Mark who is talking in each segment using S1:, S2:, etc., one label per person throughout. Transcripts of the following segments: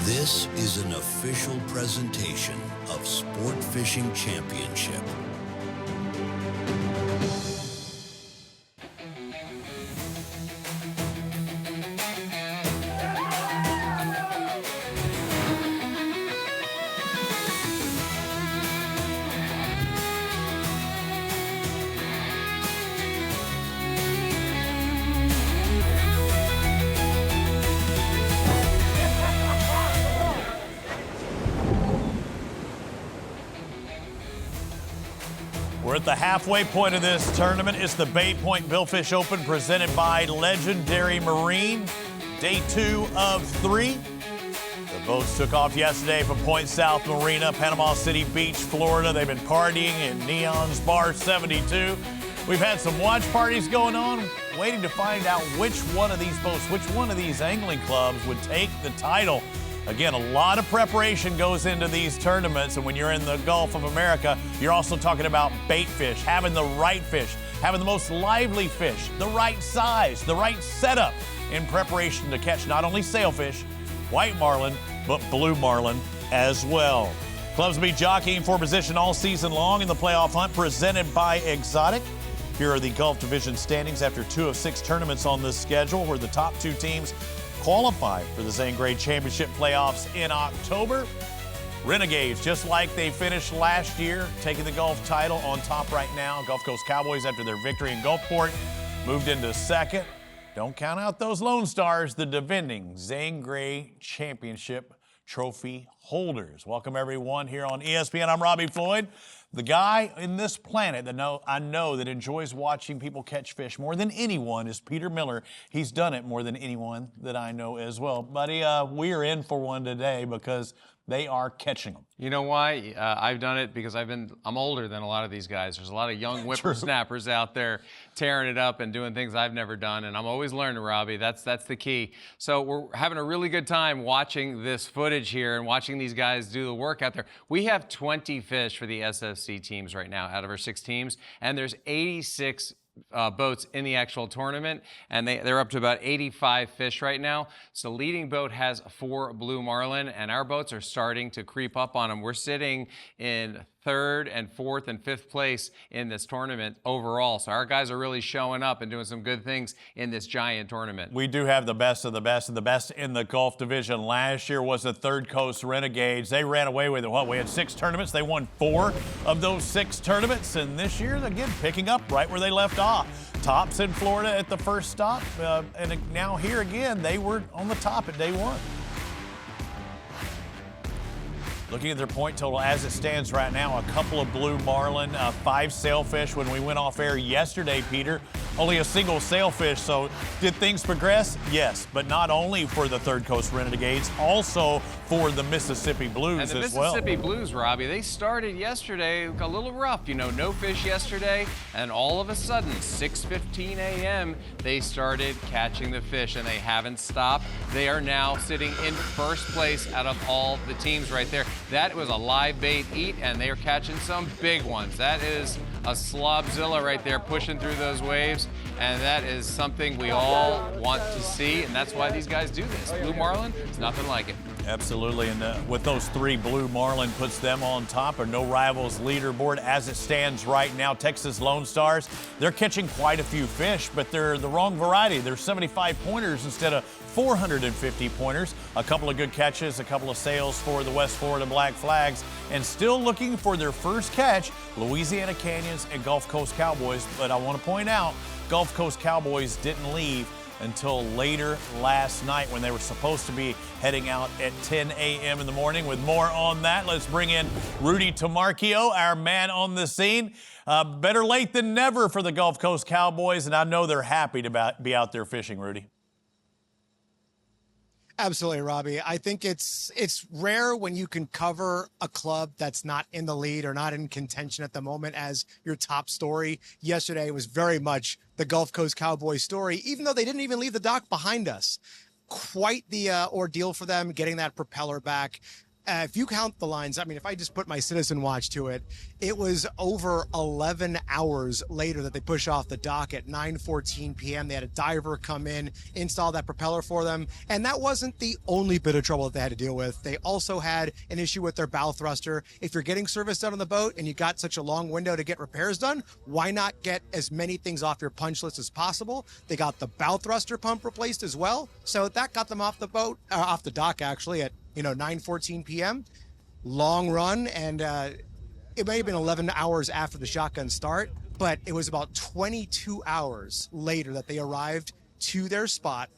S1: This is an official presentation of Sport Fishing Championship.
S2: We're at the halfway point of this tournament. It's the Bay Point Billfish Open presented by Legendary Marine. Day 2 of 3. The boats took off yesterday from Point South Marina, Panama City Beach, Florida. They've been partying in Neon's Bar 72. We've had some watch parties going on, waiting to find out which one of these boats, which one of these angling clubs would take the title. Again, a lot of preparation goes into these tournaments, and when you're in the Gulf of America, you're also talking about bait fish, having the right fish, having the most lively fish, the right size, the right setup in preparation to catch not only sailfish, white marlin, but blue marlin as well. Clubs will be jockeying for position all season long in the playoff hunt presented by Exotic. Here are the Gulf Division standings after 2 of 6 tournaments on this schedule, where the top 2 teams qualify for the Zane Grade Championship playoffs in October. Renegades, just like they finished last year, taking the Gulf title on top right now. Gulf Coast Cowboys, after their victory in Gulfport, moved into second. Don't count out those Lone Stars, the defending Zane Grade Championship trophy holders. Welcome everyone here on ESPN. I'm Robbie Floyd. The guy in this planet that I know that enjoys watching people catch fish more than anyone is Peter Miller. He's done it more than anyone that I know as well. Buddy, we are in for one today because they are catching them.
S3: You know why? I've done it because I'm older than a lot of these guys. There's a lot of young whippersnappers out there tearing it up and doing things I've never done, and I'm always learning, Robbie. That's the key. So we're having a really good time watching this footage here and watching these guys do the work out there. We have 20 fish for the SFC teams right now out of our 6 teams, and there's 86 boats in the actual tournament, and they're up to about 85 fish right now. So leading boat has 4 blue marlin, and our boats are starting to creep up on them. We're sitting in 3rd and 4th and 5th place in this tournament overall. So our guys are really showing up and doing some good things in this giant tournament.
S2: We do have the best of the best, and the best in the Gulf Division last year was the Third Coast Renegades. They ran away with it. What, we had 6 tournaments. They won 4 of those 6 tournaments, and this year, again, picking up right where they left off. Tops in Florida at the first stop, and now here again, they were on the top at day 1. Looking at their point total as it stands right now, a couple of blue marlin, 5 sailfish. When we went off air yesterday, Peter, only a single sailfish. So did things progress? Yes, but not only for the Third Coast Renegades, also for the Mississippi Blues as well.
S3: And the Mississippi Blues, Robbie, they started yesterday a little rough. You know, no fish yesterday, and all of a sudden, 6:15 a.m., they started catching the fish, and they haven't stopped. They are now sitting in first place out of all the teams right there. That was a live bait eat, and they are catching some big ones. That is a slobzilla right there pushing through those waves, and that is something we all want to see, and that's why these guys do this. Blue marlin, it's nothing like it.
S2: Absolutely, and with those 3, blue marlin puts them on top of No Rivals leaderboard as it stands right now. Texas Lone Stars, they're catching quite a few fish, but they're the wrong variety. They're 75 pointers instead of 450 pointers. A couple of good catches, a couple of sails for the West Florida Black Flags, and still looking for their first catch, Louisiana Canyons and Gulf Coast Cowboys. But I want to point out, Gulf Coast Cowboys didn't leave until later last night when they were supposed to be heading out at 10 a.m. in the morning. With more on that, let's bring in Rudy Tamarchio, our man on the scene. Better late than never for the Gulf Coast Cowboys, and I know they're happy to be out there fishing, Rudy.
S4: Absolutely, Robbie. I think it's rare when you can cover a club that's not in the lead or not in contention at the moment as your top story. Yesterday was very much the Gulf Coast Cowboys story, even though they didn't even leave the dock behind us. Quite the ordeal for them getting that propeller back. if you count the lines, I mean, if I just put my citizen watch to it, it was over 11 hours later that they push off the dock at 9:14 p.m. They had a diver come in, install that propeller for them. And that wasn't the only bit of trouble that they had to deal with. They also had an issue with their bow thruster. If you're getting service done on the boat and you got such a long window to get repairs done, why not get as many things off your punch list as possible? They got the bow thruster pump replaced as well. So that got them off the boat, off the dock actually at 9:14 p.m. Long run, and it may have been 11 hours after the shotgun start, but it was about 22 hours later that they arrived to their spot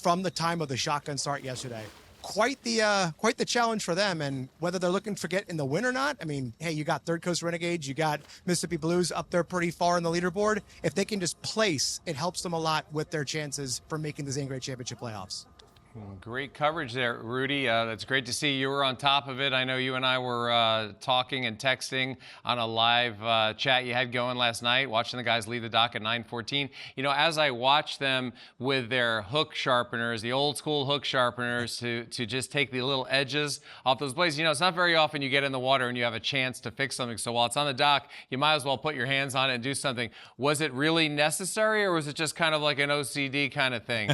S4: from the time of the shotgun start yesterday. Quite the challenge for them, and whether they're looking to get in the win or not, I mean, hey, you got Third Coast Renegades, you got Mississippi Blues up there pretty far in the leaderboard. If they can just place, it helps them a lot with their chances for making the Zane Grey Championship playoffs.
S3: Great coverage there, Rudy. That's great to see you were on top of it. I know you and I were talking and texting on a live chat you had going last night, watching the guys leave the dock at 9:14. As I watched them with their hook sharpeners, the old school hook sharpeners, to just take the little edges off those blades. It's not very often you get in the water and you have a chance to fix something. So while it's on the dock, you might as well put your hands on it and do something. Was it really necessary, or was it just kind of like an OCD kind of thing?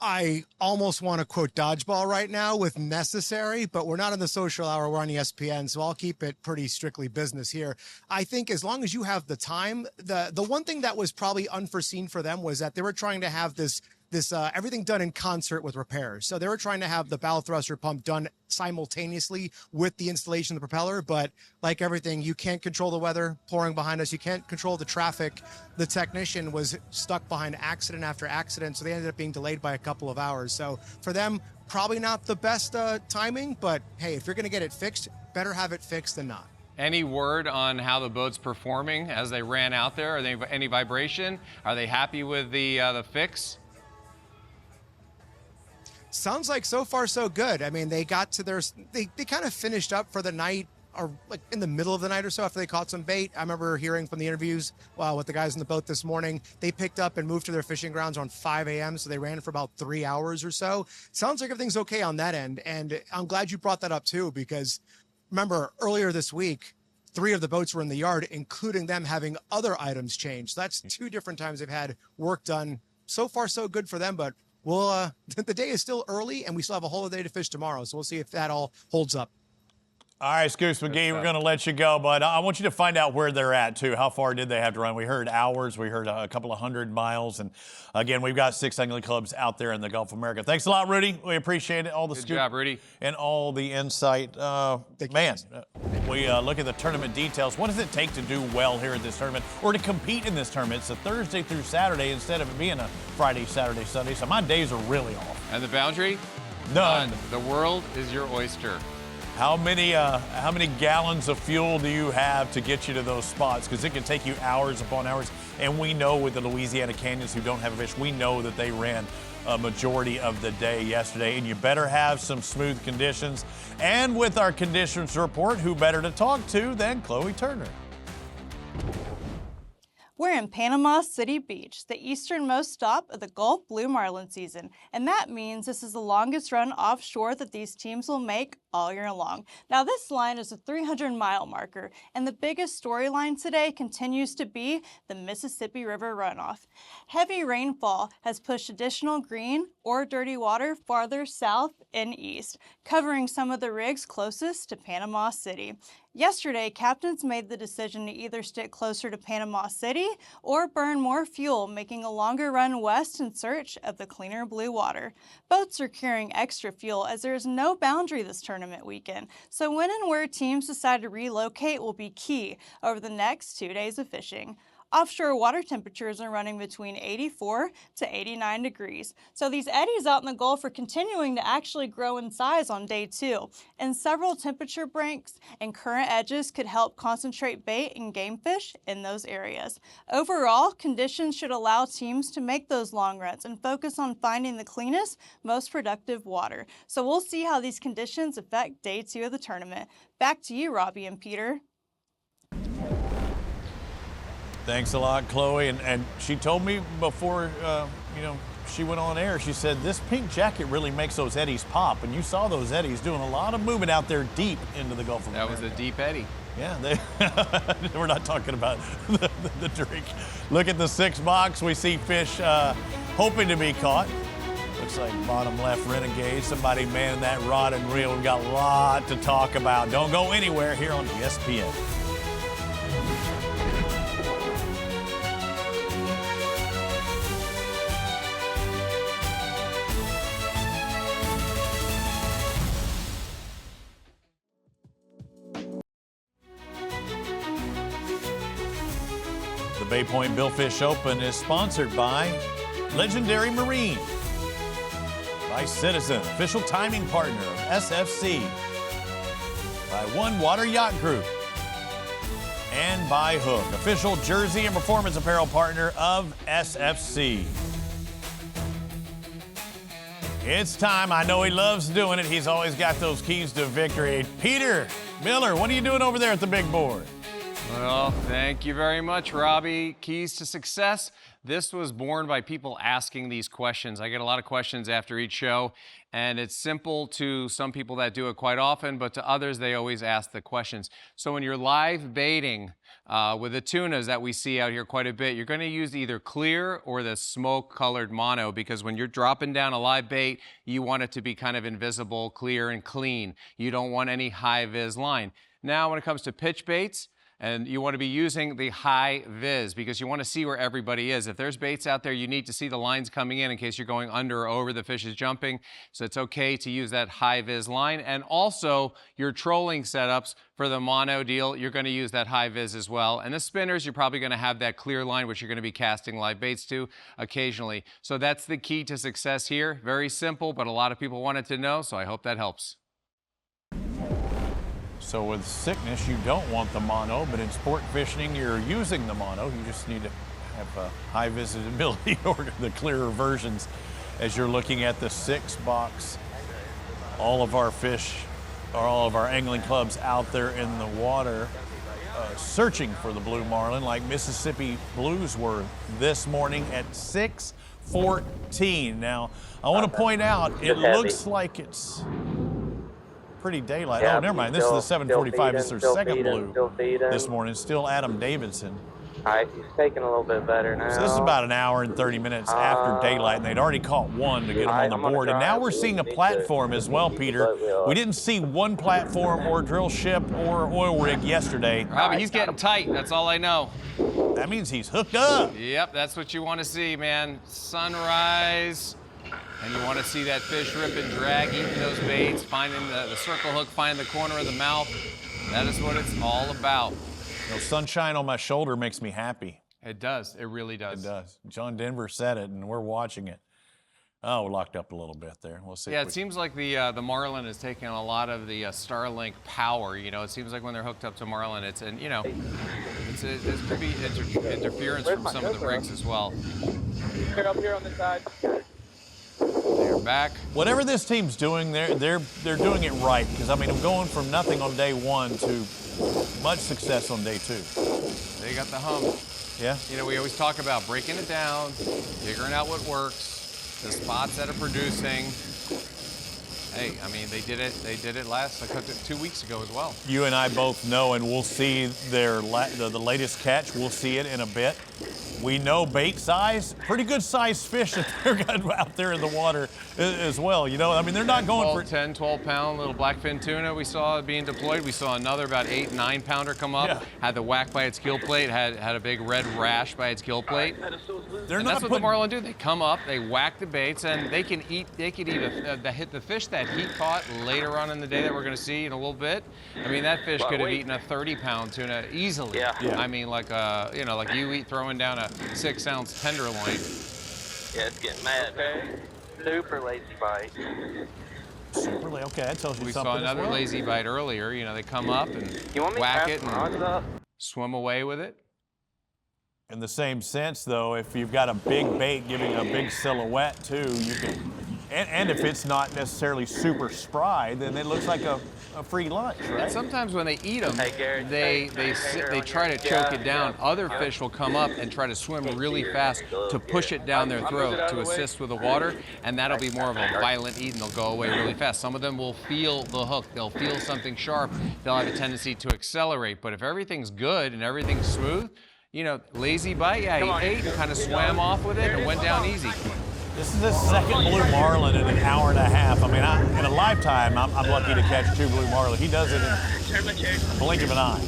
S4: I almost want to quote Dodgeball right now with necessary, but we're not in the social hour. We're on ESPN, so I'll keep it pretty strictly business here. I think as long as you have the time, the one thing that was probably unforeseen for them was that they were trying to have this everything done in concert with repairs. So they were trying to have the bow thruster pump done simultaneously with the installation of the propeller. But like everything, you can't control the weather pouring behind us. You can't control the traffic. The technician was stuck behind accident after accident, so they ended up being delayed by a couple of hours. So for them, probably not the best timing, but hey, if you're going to get it fixed, better have it fixed than not.
S3: Any word on how the boat's performing as they ran out there? Are they any vibration? Are they happy with the fix?
S4: Sounds like so far so good. I mean, they got to they kind of finished up for the night, or like in the middle of the night or so after they caught some bait. I remember hearing from the interviews with the guys on the boat this morning, they picked up and moved to their fishing grounds around 5 a.m. So they ran for about 3 hours or so. Sounds like everything's okay on that end. And I'm glad you brought that up too, because remember earlier this week, 3 of the boats were in the yard, including them having other items changed. So that's 2 different times they've had work done. So far, so good for them, but well, the day is still early, and we still have a whole day to fish tomorrow, so we'll see if that all holds up.
S2: All right, Scoops McGee, we're going to let you go, but I want you to find out where they're at, too. How far did they have to run? We heard hours. We heard a couple of 100 miles. And, again, we've got 6 angling clubs out there in the Gulf of America. Thanks a lot, Rudy. We appreciate it. All the
S3: Good
S2: scoop
S3: job, Rudy.
S2: and all the insight. We look at the tournament details. What does it take to do well here at this tournament or to compete in this tournament? It's a Thursday through Saturday instead of it being a Friday, Saturday, Sunday. So my days are really off.
S3: And the boundary?
S2: None.
S3: The world is your oyster.
S2: How many gallons of fuel do you have to get you to those spots? Because it can take you hours upon hours. And we know with the Louisiana Canyons who don't have a fish, we know that they ran a majority of the day yesterday. And you better have some smooth conditions. And with our conditions report, who better to talk to than Chloe Turner?
S5: We're in Panama City Beach, the easternmost stop of the Gulf Blue Marlin season, and that means this is the longest run offshore that these teams will make all year long. Now this line is a 300-mile marker, and the biggest storyline today continues to be the Mississippi River runoff. Heavy rainfall has pushed additional green or dirty water farther south and east, covering some of the rigs closest to Panama City. Yesterday, captains made the decision to either stick closer to Panama City or burn more fuel, making a longer run west in search of the cleaner blue water. Boats are carrying extra fuel as there is no boundary this tournament weekend, so when and where teams decide to relocate will be key over the next 2 days of fishing. Offshore water temperatures are running between 84 to 89 degrees. So these eddies out in the Gulf are continuing to actually grow in size on day 2. And several temperature breaks and current edges could help concentrate bait and game fish in those areas. Overall, conditions should allow teams to make those long runs and focus on finding the cleanest, most productive water. So we'll see how these conditions affect day 2 of the tournament. Back to you, Robbie and Peter.
S2: Thanks a lot, Chloe. And she told me before, she went on air. She said, this pink jacket really makes those eddies pop. And you saw those eddies doing a lot of movement out there deep into the Gulf of America.
S3: That was a deep eddy.
S2: Yeah, we're not talking about the drink. Look at the 6 box. We see fish hoping to be caught. Looks like bottom left Renegades. Somebody manning that rod and reel. We've got a lot to talk about. Don't go anywhere here on ESPN. The Bay Point Billfish Open is sponsored by Legendary Marine, by Citizen, official timing partner of SFC, by One Water Yacht Group, and by Hook, official jersey and performance apparel partner of SFC. It's time. I know he loves doing it. He's always got those keys to victory. Peter Miller, what are you doing over there at the big board?
S3: Well, thank you very much, Robbie. Keys to success. This was born by people asking these questions. I get a lot of questions after each show, and it's simple to some people that do it quite often, but to others, they always ask the questions. So when you're live baiting with the tunas that we see out here quite a bit, you're going to use either clear or the smoke-colored mono, because when you're dropping down a live bait, you want it to be kind of invisible, clear, and clean. You don't want any high-vis line. Now, when it comes to pitch baits, and you want to be using the high vis because you want to see where everybody is. If there's baits out there, you need to see the lines coming in case you're going under or over, the fish is jumping. So it's okay to use that high vis line. And also your trolling setups for the mono deal, you're going to use that high vis as well. And the spinners, you're probably going to have that clear line, which you're going to be casting live baits to occasionally. So that's the key to success here. Very simple, but a lot of people wanted to know, so I hope that helps.
S2: So with sickness, you don't want the mono, but in sport fishing, you're using the mono. You just need to have high visibility or the clearer versions as you're looking at the 6 box. All of our fish, or all of our angling clubs out there in the water searching for the blue marlin, like Mississippi Blues were this morning at 6:14. Now, I want to point out, it looks like it's pretty daylight.
S6: Yeah,
S2: oh, never mind. This is the 7:45. It's their second blue this morning. Still Adam Davidson.
S6: All right, he's taking a little bit better now.
S2: So this is about an hour and 30 minutes after daylight, and they'd already caught one to get them on the board. And now we're seeing a platform as well, Peter. We didn't see one platform or drill ship or oil rig yesterday.
S3: Robbie, he's getting tight. That's all I know.
S2: That means he's hooked up.
S3: Yep, that's what you want to see, man. Sunrise. And you want to see that fish rip and drag, eating those baits, finding the circle hook, finding the corner of the mouth. That is what it's all about.
S2: You know, sunshine on my shoulder makes me happy.
S3: It does. It really does.
S2: It does. John Denver said it, and we're watching it. Oh, we're locked up a little bit there. We'll see.
S3: Yeah, it seems like the Marlin is taking a lot of the Starlink power. You know, it seems like when they're hooked up to Marlin, it could be interference from some of the rigs as well.
S6: Up here on the side.
S3: They're back.
S2: Whatever this team's doing, they're doing it right, because I mean, I'm going from nothing on day 1 to much success on day 2.
S3: They got the hum.
S2: Yeah.
S3: You know, we always talk about breaking it down, figuring out what works, the spots that are producing. Hey, I mean, they did it. They did it 2 weeks ago as well.
S2: You and I both know, and we'll see the latest catch. We'll see it in a bit. We know bait size, pretty good sized fish that they're got out there in the water as well. You know, I mean, they're not going for
S3: 10, 12 pound little blackfin tuna we saw being deployed. We saw another about 8, 9 pounder come up,
S2: Yeah.
S3: had the whack by its gill plate, had a big red rash by its gill plate.
S2: They're
S3: And
S2: not
S3: that's what the marlin do. They come up, they whack the baits, and they can eat. They could eat hit the fish that he caught later on in the day that we're going to see in a little bit. I mean, that fish could have eaten a 30-pound tuna easily.
S6: Yeah.
S2: Yeah.
S3: I mean, like like you eat throwing down a 6-ounce tenderloin.
S6: Yeah, it's getting mad. Okay. Super lazy bite.
S2: super late. Okay, that tells you
S3: We
S2: something.
S3: saw another
S2: as well.
S3: lazy bite earlier. You know, they come up and
S6: You want me
S3: whack
S6: to
S3: it
S6: pass the rods
S3: and
S6: up?
S3: swim away with it.
S2: In the same sense, though, if you've got a big bait giving a big silhouette too, you can, and if it's not necessarily super spry, then it looks like a free lunch, right?
S3: And sometimes when they eat them, they try to choke it down. Other fish will come up and try to swim really fast to push it down their throat to assist with the water, and that'll be more of a violent eat, and they'll go away really fast. Some of them will feel the hook. They'll feel something sharp. They'll have a tendency to accelerate. But if everything's good and everything's smooth, you know, lazy bite, yeah, he ate and kind of swam off with it and went down easy.
S2: This is his second blue marlin in an hour and a half. I mean, in a lifetime, I'm lucky to catch 2 blue marlin. He does it in a blink of an eye.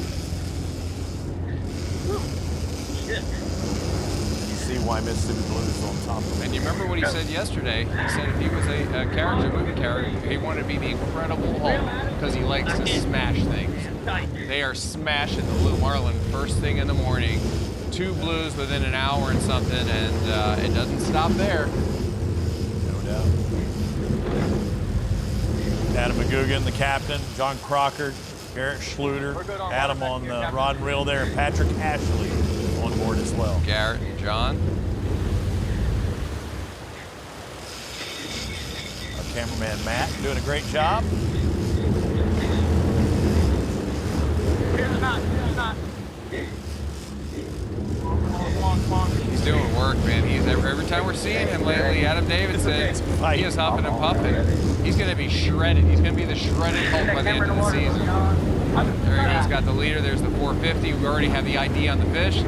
S2: You see why Mississippi Blue is on top of him.
S3: And you remember what he said yesterday? He said if he was a movie character, he wanted to be the Incredible Hulk because he likes to smash things. They are smashing the blue marlin first thing in the morning. 2 blues within an hour and something, and it doesn't stop there.
S2: No doubt. Adam McGugan, the captain, John Crockett, Garrett Schluter, Adam on the rod and reel there, and Patrick Ashley on board as well.
S3: Garrett and John.
S2: Our cameraman Matt doing a great job.
S3: He's doing work, man. He's every time we're seeing him lately, Adam Davidson, he is huffing and puffing. He's going to be shredded. He's going to be the shredded Hulk by the end of the season. There he goes, got the leader. There's the 450. We already have the ID on the fish. A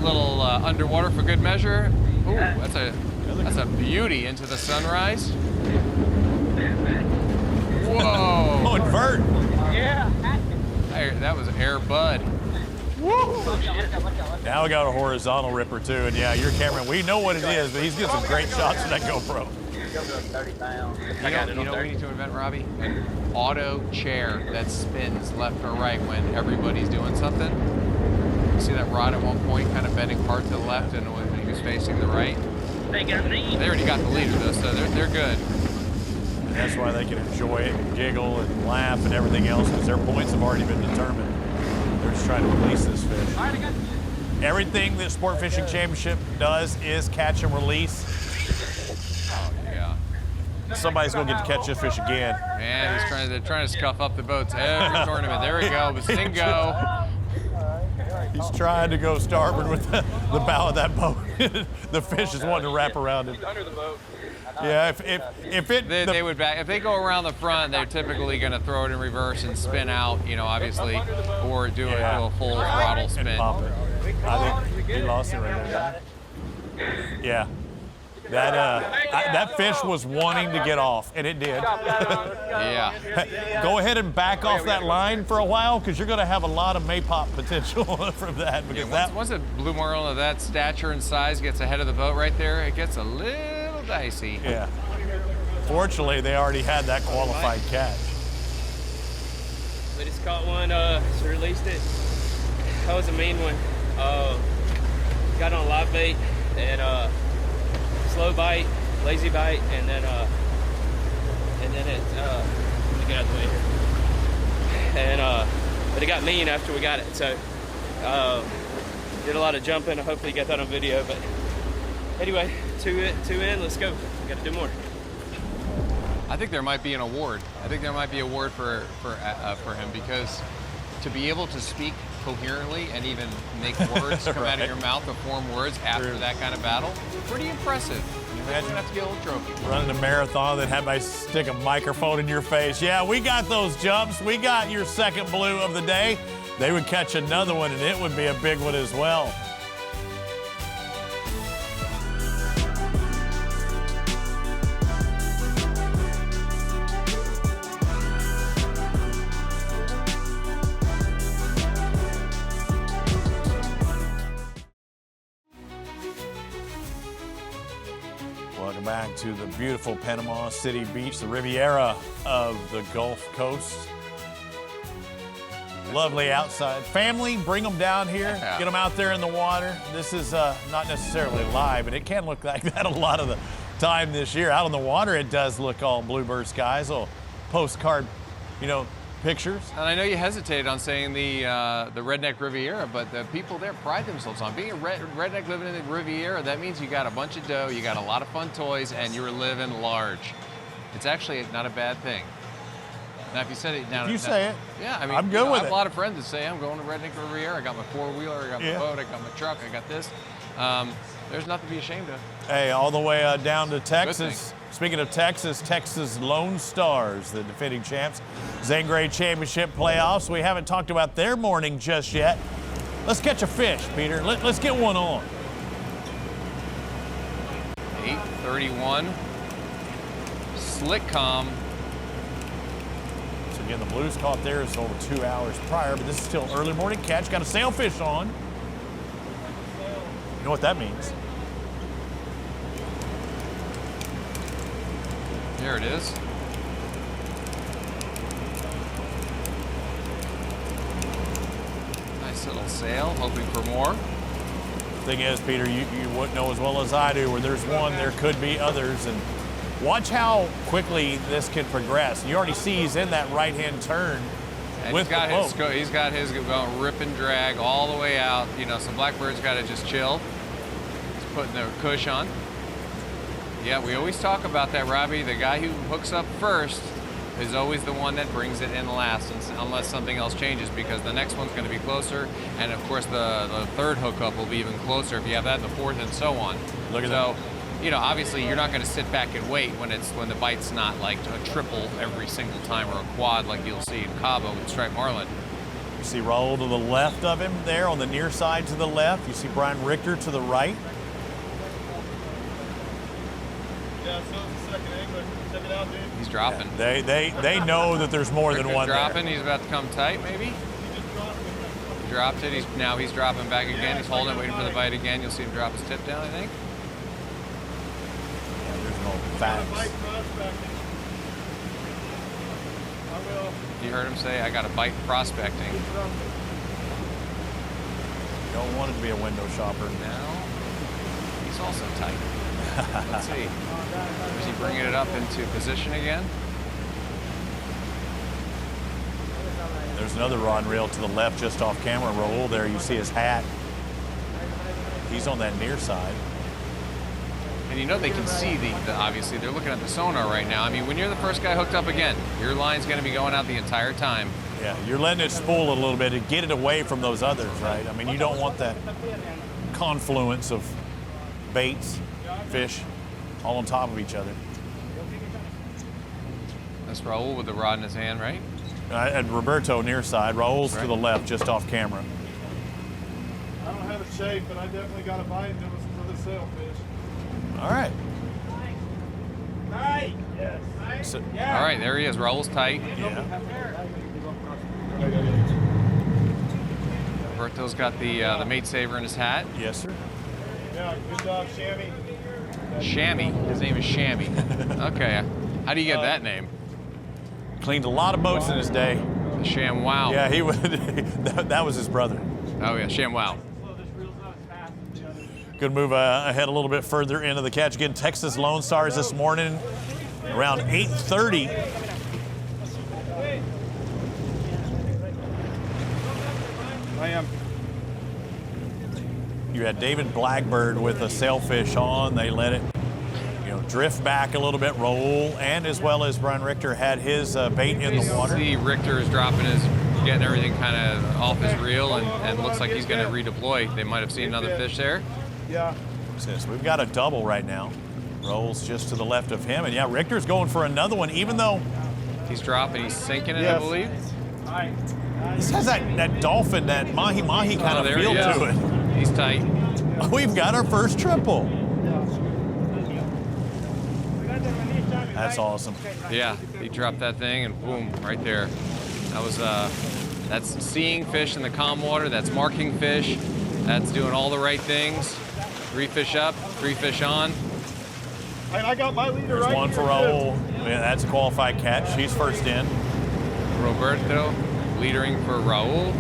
S3: little underwater for good measure. Ooh, that's a beauty into the sunrise. Whoa!
S2: Oh, invert.
S6: Yeah.
S3: That was Air Bud.
S2: Now we got a horizontal ripper too, and yeah, your cameraman, we know what it is, but he's getting some great shots with that GoPro.
S3: You know what we need to invent, Robbie? An auto chair that spins left or right when everybody's doing something. You see that rod at one point kind of bending hard to the left and when he was facing the right? They already got the leader though, so they're good.
S2: And that's why they can enjoy it and giggle and laugh and everything else, because their points have already been determined. They're just trying to release this fish. Everything that Sport Fishing Championship does is catch and release.
S3: Oh yeah.
S2: Somebody's gonna get to catch this fish again.
S3: Man, they're trying to scuff up the boats every tournament. There we go, Basingo.
S2: He's trying to go starboard with the bow of that boat. The fish is wanting to wrap around him.
S6: Under the boat.
S2: Yeah, if
S3: they go around the front, they're typically going to throw it in reverse and spin out, you know, obviously, or do a full throttle spin.
S2: And pop it. I think he lost it right there. Yeah. That fish was wanting to get off, and it did.
S3: Yeah.
S2: Go ahead and back off that line for a while, because you're going to have a lot of maypop potential from that. Because
S3: once a blue marlin of that stature and size gets ahead of the boat right there, it gets a little dicey.
S2: Yeah. Fortunately, they already had that qualified catch.
S7: We just caught one, so released it. That was a mean one. Got on live bait and slow bite, lazy bite, and then it let me get out of the way here. And but it got mean after we got it, so did a lot of jumping. Hopefully you got that on video. But anyway, two in, let's go. We got to do more.
S3: I think there might be an award. I think there might be an award for him, because to be able to speak coherently and even make words come out of your mouth or form words after that kind of battle, pretty impressive.
S2: Imagine
S3: have to get a little trophy.
S2: Running a marathon, then have I stick a microphone in your face. Yeah, we got those jumps. We got your second blue of the day. They would catch another one, and it would be a big one as well. Welcome back to the beautiful Panama City Beach, the Riviera of the Gulf Coast. Lovely outside. Family, bring them down here, get them out there in the water. This is not necessarily live, but it can look like that a lot of the time this year. Out on the water, it does look all bluebird skies, little postcard, pictures.
S3: And I know you hesitated on saying the Redneck Riviera, but the people there pride themselves on being a redneck living in the Riviera. That means you got a bunch of dough, you got a lot of fun toys, and you're living large. It's actually not a bad thing. Now, if you said it now,
S2: if you say it,
S3: yeah, I mean,
S2: I'm good with
S3: I have
S2: it.
S3: a lot of friends that say I'm going to Redneck Riviera. I got my four-wheeler, I got my boat, I got my truck, I got this. There's nothing to be ashamed of.
S2: Hey, all the way down to Texas. Speaking of Texas, Texas Lone Stars, the defending champs, Zane Grey Championship playoffs. We haven't talked about their morning just yet. Let's catch a fish, Peter. Let's get one on.
S3: 8:31. Slick calm.
S2: So again, the Blues caught theirs over 2 hours prior, but this is still early morning catch. Got a sailfish on. You know what that means?
S3: There it is. Nice little sail, hoping for more.
S2: Thing is, Peter, you wouldn't know as well as I do, where there's one, there could be others. And watch how quickly this can progress. You already see he's in that right-hand turn
S3: And
S2: with the boat.
S3: he's got his going rip and drag all the way out. You know, so Blackbird's got to just chill. He's putting the cush on. Yeah, we always talk about that, Robbie. The guy who hooks up first is always the one that brings it in last, unless something else changes, because the next one's going to be closer, and of course the third hookup will be even closer if you have that, the fourth, and so on.
S2: Look at
S3: that. You know, obviously you're not going to sit back and wait when the bite's not like a triple every single time or a quad like you'll see in Cabo with striped marlin.
S2: You see Raul to the left of him there on the near side to the left. You see Brian Richter to the right.
S8: Yeah, so it's the second angler. Check it out, dude.
S3: He's dropping.
S2: Yeah, they know that there's more than one
S3: dropping.
S2: there.
S3: He's about to come tight, maybe. He dropped it. Now he's dropping back again. He's holding it, waiting for the bite again. You'll see him drop his tip down, I think.
S2: Yeah, there's no facts.
S3: You heard him say, I got a bite prospecting.
S2: You don't want it to be a window shopper.
S3: Now, he's also tight. Let's see. Is he bringing it up into position again?
S2: There's another rod and reel to the left just off camera. Raul there, you see his hat. He's on that near side.
S3: And you know they can see obviously they're looking at the sonar right now. I mean, when you're the first guy hooked up again, your line's going to be going out the entire time.
S2: Yeah, you're letting it spool a little bit to get it away from those others, right? I mean, you don't want that confluence of baits, fish, all on top of each other.
S3: That's Raul with the rod in his hand, right?
S2: And Roberto near side. Raul's to the left, just off camera.
S8: I don't have a shape, but I definitely got a bite, and it was for the sailfish.
S2: All right.
S8: Tight. Yes.
S2: So,
S3: All right, there he is. Raul's tight.
S2: yeah.
S3: Roberto's got the mate saver in his hat.
S2: Yes, sir.
S8: Yeah, good job, Shammy.
S3: Shammy. His name is Shammy. Okay. How do you get that name?
S2: Cleaned a lot of boats in his day.
S3: The Sham Wow.
S2: Yeah, he would. that was his brother.
S3: Oh yeah, Sham Wow.
S2: Good move ahead a little bit further into the catch. Again, Texas Lone Stars this morning around 8:30.
S8: I am.
S2: You had David Blackbird with a sailfish on. They let it, drift back a little bit. Raul and as well as Brian Richter had his bait in the water.
S3: See, Richter is getting everything kind of off his reel, and looks like he's going to redeploy. They might have seen another fish there.
S8: Yeah.
S2: Yes, we've got a double right now. Raul's just to the left of him, and yeah, Richter's going for another one, even though
S3: he's dropping, he's sinking it, I believe.
S2: This has that dolphin, that mahi-mahi kind of feel to it.
S3: He's tight.
S2: We've got our first triple. That's awesome.
S3: Yeah, he dropped that thing and boom, right there. That was that's seeing fish in the calm water. That's marking fish. That's doing all the right things. 3 fish up, 3 fish on.
S8: And I got my leader
S2: There's
S8: right
S2: one
S8: here,
S2: for Raul. Yeah, that's a qualified catch. He's first in.
S3: Roberto leadering for Raul.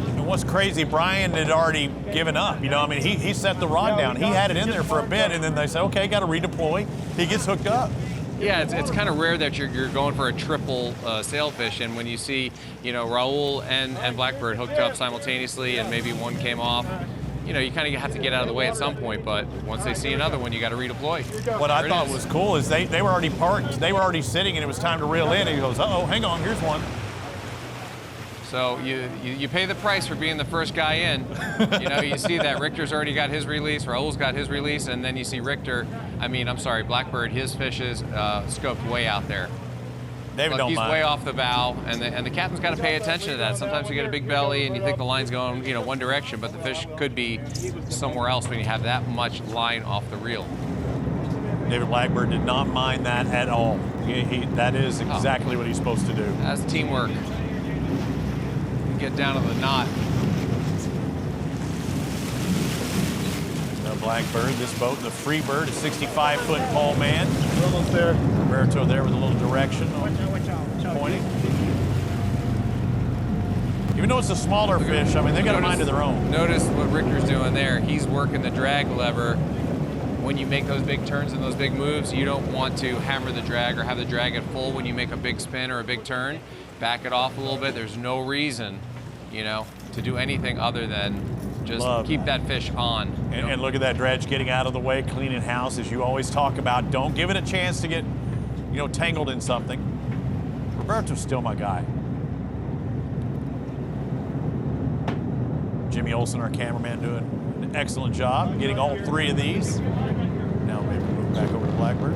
S2: And what's crazy, Brian had already given up. He set the rod down. He had it in there for a bit, and then they said, okay, got to redeploy. He gets hooked up.
S3: Yeah, it's kind of rare that you're going for a triple sailfish, and when you see, you know, Raul and Blackbird hooked up simultaneously and maybe one came off, you know, you kind of have to get out of the way at some point, but once they see another one, you got to redeploy.
S2: What I thought was cool is they were already parked, they were already sitting, and it was time to reel in, and he goes, uh-oh, hang on, here's one.
S3: So you pay the price for being the first guy in. You know, you see that Richter's already got his release, Raul's got his release, and then you see Blackbird, his fish is scoped way out there.
S2: David
S3: Look,
S2: don't
S3: he's
S2: mind.
S3: way off the bow, and the captain's got to pay attention to that. Sometimes you get a big belly and you think the line's going, you know, one direction, but the fish could be somewhere else when you have that much line off the reel.
S2: David Blackbird did not mind that at all. That is exactly what he's supposed to do.
S3: That's teamwork. Get down to the knot.
S2: The Blackbird, this boat, the Freebird, a 65-foot tall man.
S8: We're almost there.
S2: Roberto there with a little direction. Pointing. Even though it's a smaller fish, I mean, they got a mind of their own.
S3: Notice what Richter's doing there. He's working the drag lever. When you make those big turns and those big moves, you don't want to hammer the drag or have the drag at full when you make a big spin or a big turn. Back it off a little bit. There's no reason, you know, to do anything other than just keep that fish on.
S2: And look at that dredge getting out of the way, cleaning house, as you always talk about. Don't give it a chance to get, you know, tangled in something. Roberto's still my guy. Jimmy Olsen, our cameraman, doing an excellent job getting all three of these. Now maybe move back over to Blackbird.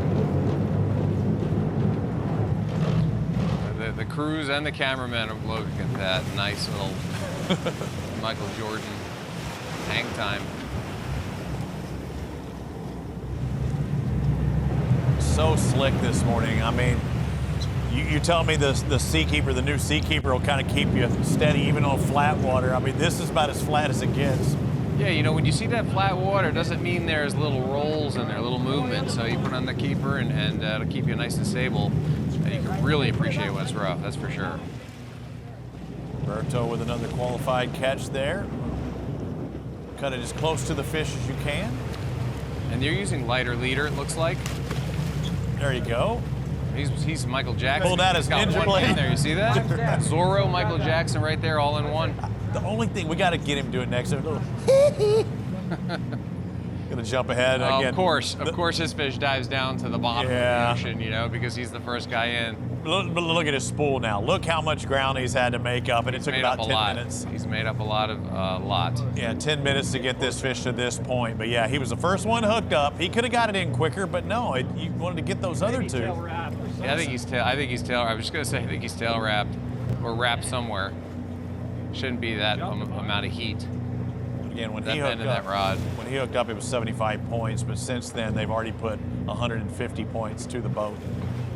S3: The crews and the cameramen are looking at that nice little Michael Jordan hang time.
S2: So slick this morning. I mean, you tell me the Seakeeper, the new Seakeeper, will kind of keep you steady even on flat water. I mean, this is about as flat as it gets.
S3: Yeah, you know, when you see that flat water, it doesn't mean there's little rolls in there, little movement. So you put on the keeper and it'll keep you nice and stable. And you can really appreciate when it's rough, that's for sure.
S2: Roberto with another qualified catch there. Cut it as close to the fish as you can.
S3: And you're using lighter leader, it looks like.
S2: There you go.
S3: He's Michael Jackson.
S2: Pulled out his ninja blade.
S3: In there, you see that? Zorro, Michael Jackson right there, all in one.
S2: The only thing, we got to get him to do it next. Gonna jump ahead again.
S3: Of course his fish dives down to the bottom of the ocean, you know, because he's the first guy in.
S2: Look at his spool now. Look how much ground he's had to make up, and it took about 10 minutes.
S3: He's made up a lot.
S2: Yeah, 10 minutes to get this fish to this point. But yeah, he was the first one hooked up. He could have got it in quicker, but no, you wanted to get those other two.
S3: Yeah, I think he's tail. I was just gonna say I think he's tail wrapped or wrapped somewhere. Shouldn't be that amount of heat.
S2: Again, when
S3: that
S2: he hooked
S3: bend in that rod.
S2: When he hooked up, it was 75 points, but since then they've already put 150 points to the boat.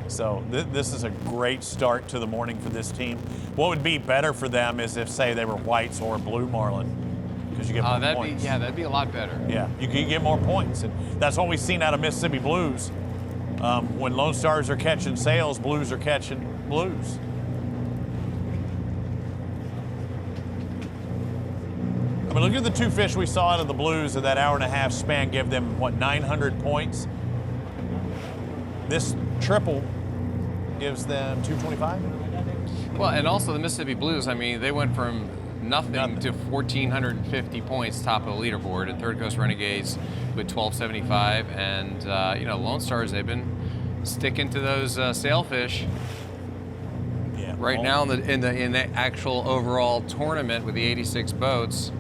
S2: So this is a great start to the morning for this team. What would be better for them is if, say, they were whites or blue marlin, because you get more points.
S3: That'd be a lot better.
S2: Yeah, you can get more points, and that's what we've seen out of Mississippi Blues. When Lone Stars are catching sails, Blues are catching blues. I mean, look at the two fish we saw out of the Blues in that hour-and-a-half span, give them, what, 900 points? This triple gives them 225?
S3: Well, and also the Mississippi Blues, I mean, they went from nothing to 1,450 points top of the leaderboard, and Third Coast Renegades with 1,275. And, you know, Lone Stars, they've been sticking to those sailfish.
S2: Yeah.
S3: Right now in the actual overall tournament with the 86 boats,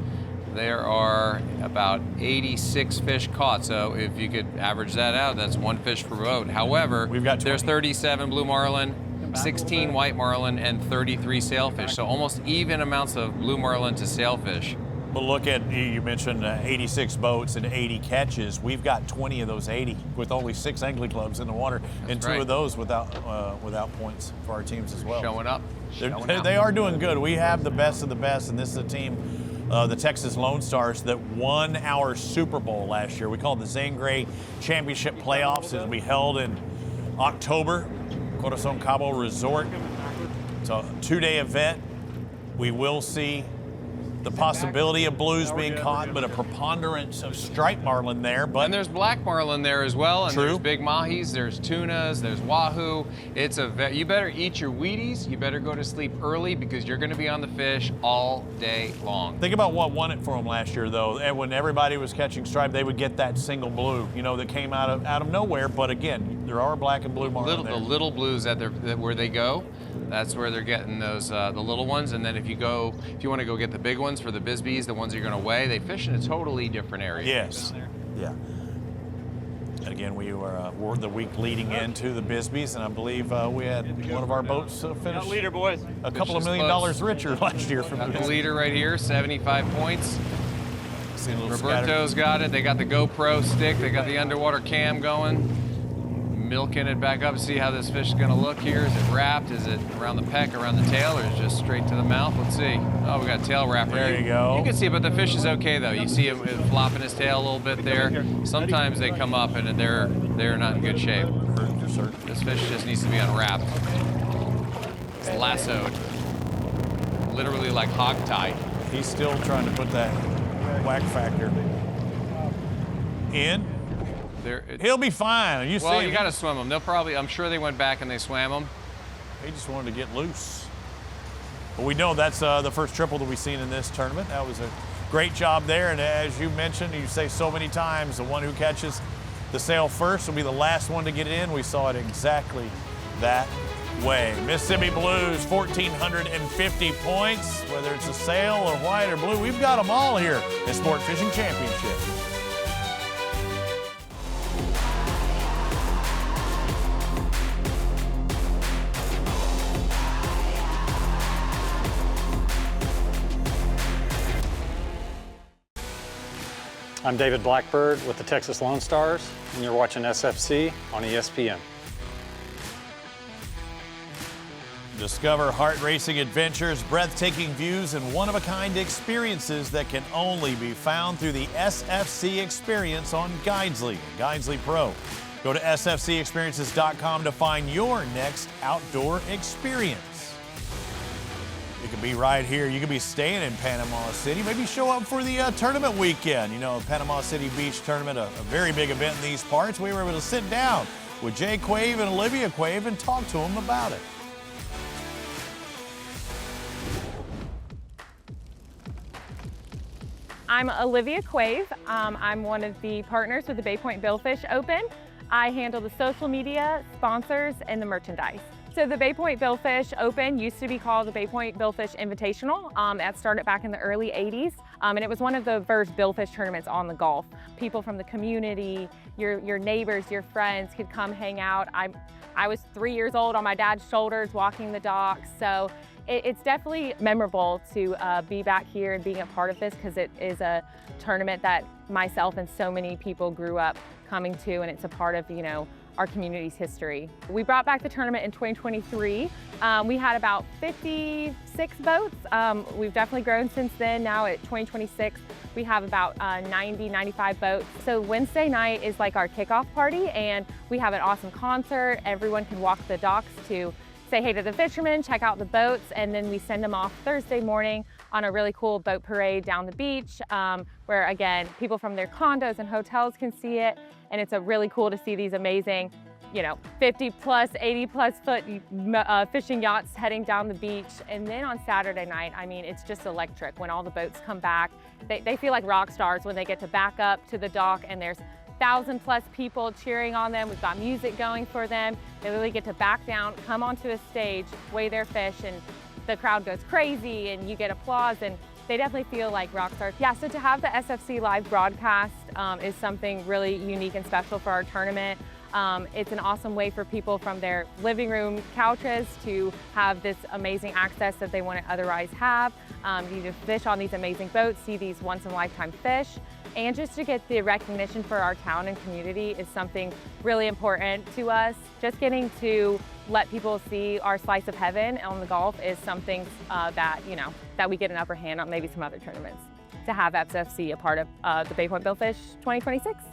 S3: there are about 86 fish caught. So if you could average that out, that's one fish per boat. However, there's 37 blue marlin, 16 white marlin, and 33 sailfish. So almost even amounts of blue marlin to sailfish.
S2: But look at, you mentioned 86 boats and 80 catches. We've got 20 of those 80 with only 6 angling clubs in the water, and 2 of those without points for our teams as well.
S3: Showing up.
S2: They are doing good. We have the best of the best, and this is a team, the Texas Lone Stars, that won our Super Bowl last year. We call it the Zane Grey Championship Playoffs. It'll be held in October, Corazon Cabo Resort. It's a 2-day event. We will see the possibility of blues being caught, but a preponderance of striped marlin there. But
S3: and there's black marlin there as well, and
S2: true.
S3: There's big mahis, there's tunas, there's wahoo. It's you better eat your Wheaties, you better go to sleep early because you're going to be on the fish all day long.
S2: Think about what won it for them last year, though. And when everybody was catching stripe, they would get that single blue, you know, that came out of nowhere. But again, there are black and blue marlin there.
S3: The little blues where they go. That's where they're getting those the little ones, and then if you want to go get the big ones for the Bisbees, the ones you're going to weigh, they fish in a totally different area.
S2: Yes. Yeah. And again, we were the week leading into the Bisbees, and I believe we had one of our boats finish
S7: Leader, boys.
S2: a couple of $1 million richer last year from
S3: the leader right here, 75 points. Roberto's
S2: scattered.
S3: got it. They got the GoPro stick. They got the underwater cam going. Milking it back up, see how this fish is going to look here. Is it wrapped? Is it around the peck, around the tail, or is it just straight to the mouth? Let's see. Oh, we got tail wrapper.
S2: There you go.
S3: You can see, but the fish is okay though. You see him flopping his tail a little bit there. Sometimes they come up and they're not in good shape. This fish just needs to be unwrapped. It's lassoed, literally like hog tied.
S2: He's still trying to put that whack factor in. He'll be fine. You
S3: got to swim them. They'll probably, I'm sure they went back and they swam them.
S2: He just wanted to get loose. But we know that's the first triple that we've seen in this tournament. That was a great job there. And as you mentioned, you say so many times, the one who catches the sail first will be the last one to get in. We saw it exactly that way. Mississippi Blues, 1,450 points. Whether it's a sail or white or blue, we've got them all here in Sport Fishing Championship.
S9: I'm David Blackbird with the Texas Lone Stars, and you're watching SFC on ESPN.
S2: Discover heart-racing adventures, breathtaking views, and one-of-a-kind experiences that can only be found through the SFC experience on Guidesley, Guidesley Pro. Go to sfcexperiences.com to find your next outdoor experience. You could be right here. You could be staying in Panama City. Maybe show up for the tournament weekend. You know, Panama City Beach tournament, a very big event in these parts. We were able to sit down with Jay Quave and Olivia Quave and talk to them about it.
S10: I'm Olivia Quave. I'm one of the partners with the Bay Point Billfish Open. I handle the social media, sponsors, and the merchandise. So the Bay Point Billfish Open used to be called the Bay Point Billfish Invitational. That started back in the early 80s, and it was one of the first billfish tournaments on the Gulf. People from the community, your neighbors, your friends could come hang out. I was 3 years old on my dad's shoulders walking the docks, so it's definitely memorable to be back here and being a part of this, because it is a tournament that myself and so many people grew up coming to, and it's a part of, you know, our community's history. We brought back the tournament in 2023. We had about 56 boats. We've definitely grown since then. Now at 2026, we have about 90, 95 boats. So Wednesday night is like our kickoff party, and we have an awesome concert. Everyone can walk the docks to say hey to the fishermen, check out the boats, and then we send them off Thursday morning on a really cool boat parade down the beach, where again, people from their condos and hotels can see it. And it's really cool to see these amazing, you know, 50 plus, 80 plus foot fishing yachts heading down the beach. And then on Saturday night, I mean, it's just electric when all the boats come back. They feel like rock stars when they get to back up to the dock and there's 1,000+ people cheering on them. We've got music going for them. They really get to back down, come onto a stage, weigh their fish, and the crowd goes crazy and you get applause, and they definitely feel like rock stars. Yeah, so to have the SFC live broadcast is something really unique and special for our tournament. It's an awesome way for people from their living room couches to have this amazing access that they wouldn't otherwise have. You just fish on these amazing boats, see these once-in-a-lifetime fish, and just to get the recognition for our town and community is something really important to us. Just getting to let people see our slice of heaven on the Gulf is something that, you know, that we get an upper hand on maybe some other tournaments. To have SFC a part of the Bay Point Billfish 2026.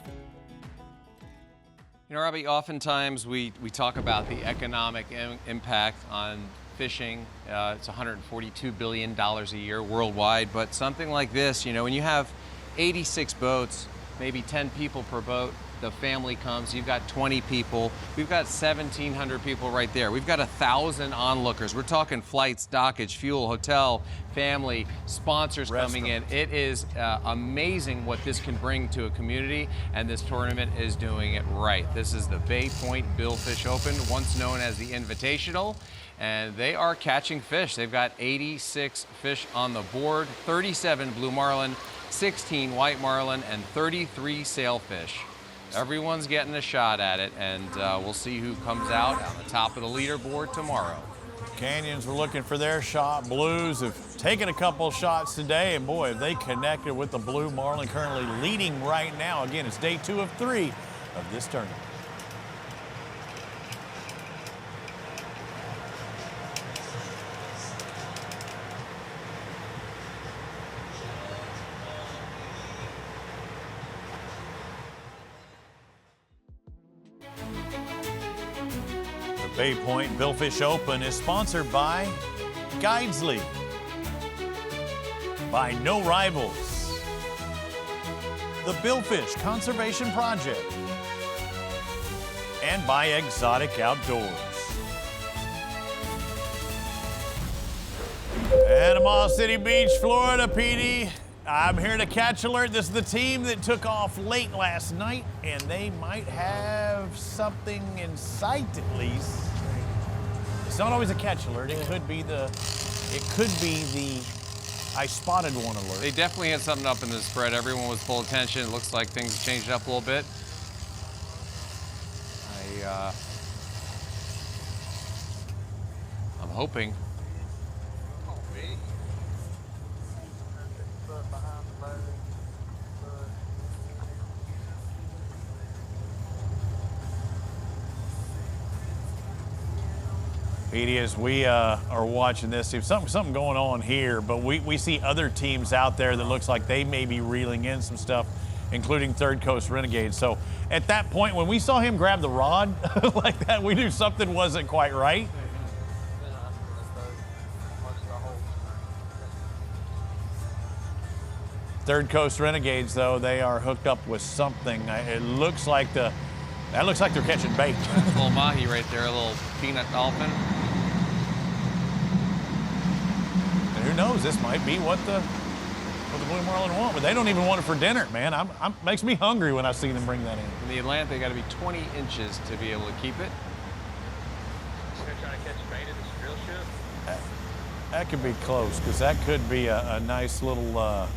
S3: You know, Robbie, oftentimes we talk about the economic impact on fishing. It's $142 billion a year worldwide, but something like this, you know, when you have 86 boats, maybe 10 people per boat, the family comes, you've got 20 people, we've got 1,700 people right there. We've got 1,000 onlookers. We're talking flights, dockage, fuel, hotel, family, sponsors coming in. It is amazing what this can bring to a community, and this tournament is doing it right. This is the Bay Point Billfish Open, once known as the Invitational, and they are catching fish. They've got 86 fish on the board, 37 blue marlin, 16 white marlin, and 33 sailfish. Everyone's getting a shot at it, and we'll see who comes out on the top of the leaderboard tomorrow.
S2: Canyons were looking for their shot. Blues have taken a couple shots today, and boy, have they connected with the blue marlin, currently leading right now. Again, it's day 2 of 3 of this tournament. Bay Point Billfish Open is sponsored by Guidesley, by No Rivals, the Billfish Conservation Project, and by Exotic Outdoors. Panama City Beach, Florida, PD. I'm here to catch alert. This is the team that took off late last night, and they might have something in sight at least. It's not always a catch alert. It could be the I spotted one alert.
S3: They definitely had something up in the spread. Everyone was full attention. It looks like things have changed up a little bit. I'm hoping.
S2: Petey, as we are watching this, there's something going on here, but we see other teams out there that looks like they may be reeling in some stuff, including Third Coast Renegades. So at that point, when we saw him grab the rod like that, we knew something wasn't quite right. Third Coast Renegades, though, they are hooked up with something. It looks like that looks like they're catching bait.
S3: A little mahi right there, a little peanut dolphin.
S2: And who knows, this might be what the blue marlin want, but they don't even want it for dinner, man. Makes me hungry when I see them bring that in.
S3: In the Atlantic, they got to be 20 inches to be able to keep it.
S6: They're trying to catch bait at this drill ship.
S2: That could be close, because that could be a nice little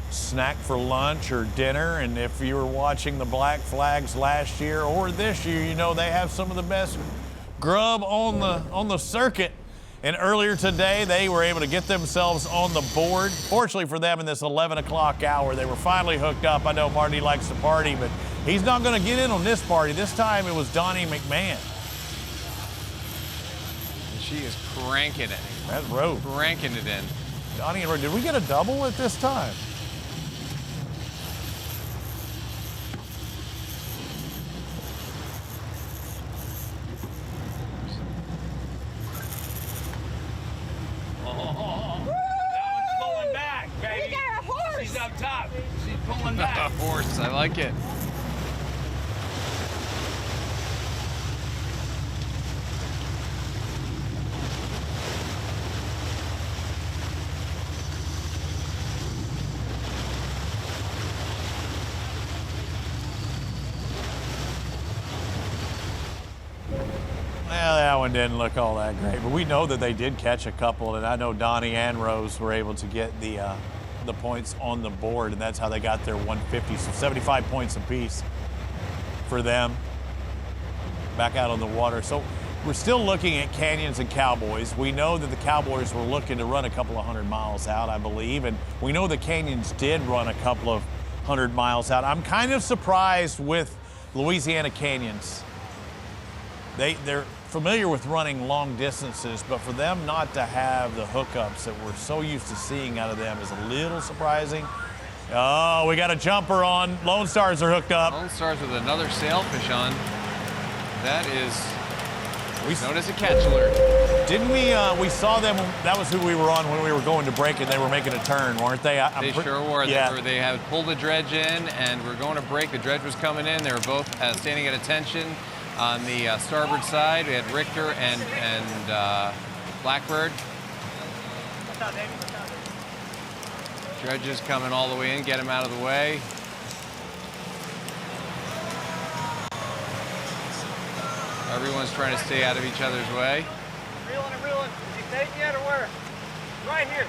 S2: snack for lunch or dinner. And if you were watching the Black Flags last year or this year, you know they have some of the best grub on the circuit. And earlier today, they were able to get themselves on the board. Fortunately for them, in this 11 o'clock hour, they were finally hooked up. I know Marty likes to party, but he's not going to get in on this party. This time it was Donnie McMahon.
S3: And she is cranking it.
S2: That's road.
S3: Cranking it in.
S2: Donnie and Rose, did we get a double at this time?
S6: Top. She's pulling back.
S3: Horse, I like it.
S2: Well, that one didn't look all that great, but we know that they did catch a couple, and I know Donnie and Rose were able to get the points on the board, and that's how they got their 150, so 75 points apiece for them back out on the water. So we're still looking at Canyons and Cowboys. We know that the Cowboys were looking to run a couple of 100 miles out, I believe, and we know the Canyons did run a couple of 100 miles out. I'm kind of surprised with Louisiana Canyons. They're familiar with running long distances, but for them not to have the hookups that we're so used to seeing out of them is a little surprising. Oh, we got a jumper on. Lone Stars are hooked up.
S3: Lone Stars with another sailfish on. That is known as a catch alert.
S2: Didn't we saw them, that was who we were on when we were going to break and they were making a turn, weren't they?
S3: They sure were.
S2: Yeah.
S3: They had pulled the dredge in and we're going to break. The dredge was coming in. They were both standing at attention on the starboard side. We had Richter and Blackbird. Dredge is coming all the way in, get him out of the way. Everyone's trying to stay out of each other's way.
S6: Reeling. Is he taking yet or where? Right here.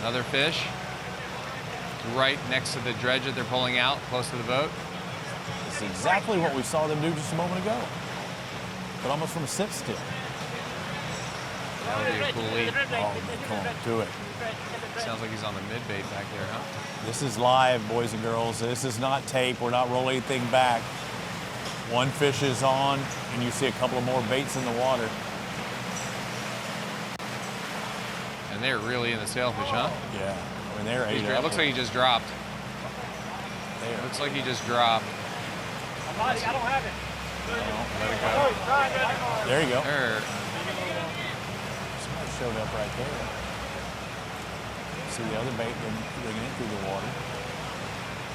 S3: Another fish. Right next to the dredge that they're pulling out, close to the boat.
S2: It's exactly what we saw them do just a moment ago. But almost from a sit still.
S3: That would be a cool lead.
S2: Oh, come on, do it.
S3: Sounds like he's on the mid-bait back there, huh?
S2: This is live, boys and girls. This is not tape. We're not rolling anything back. One fish is on, and you see a couple of more baits in the water.
S3: And they're really in the sailfish, huh?
S2: Yeah, I mean, they're ate up.
S3: It looks like he just dropped. Looks like he just dropped.
S6: I don't have it.
S3: Let it go.
S2: There you go.
S3: There.
S2: Somebody showed up right there. See the other bait bringing it through the water.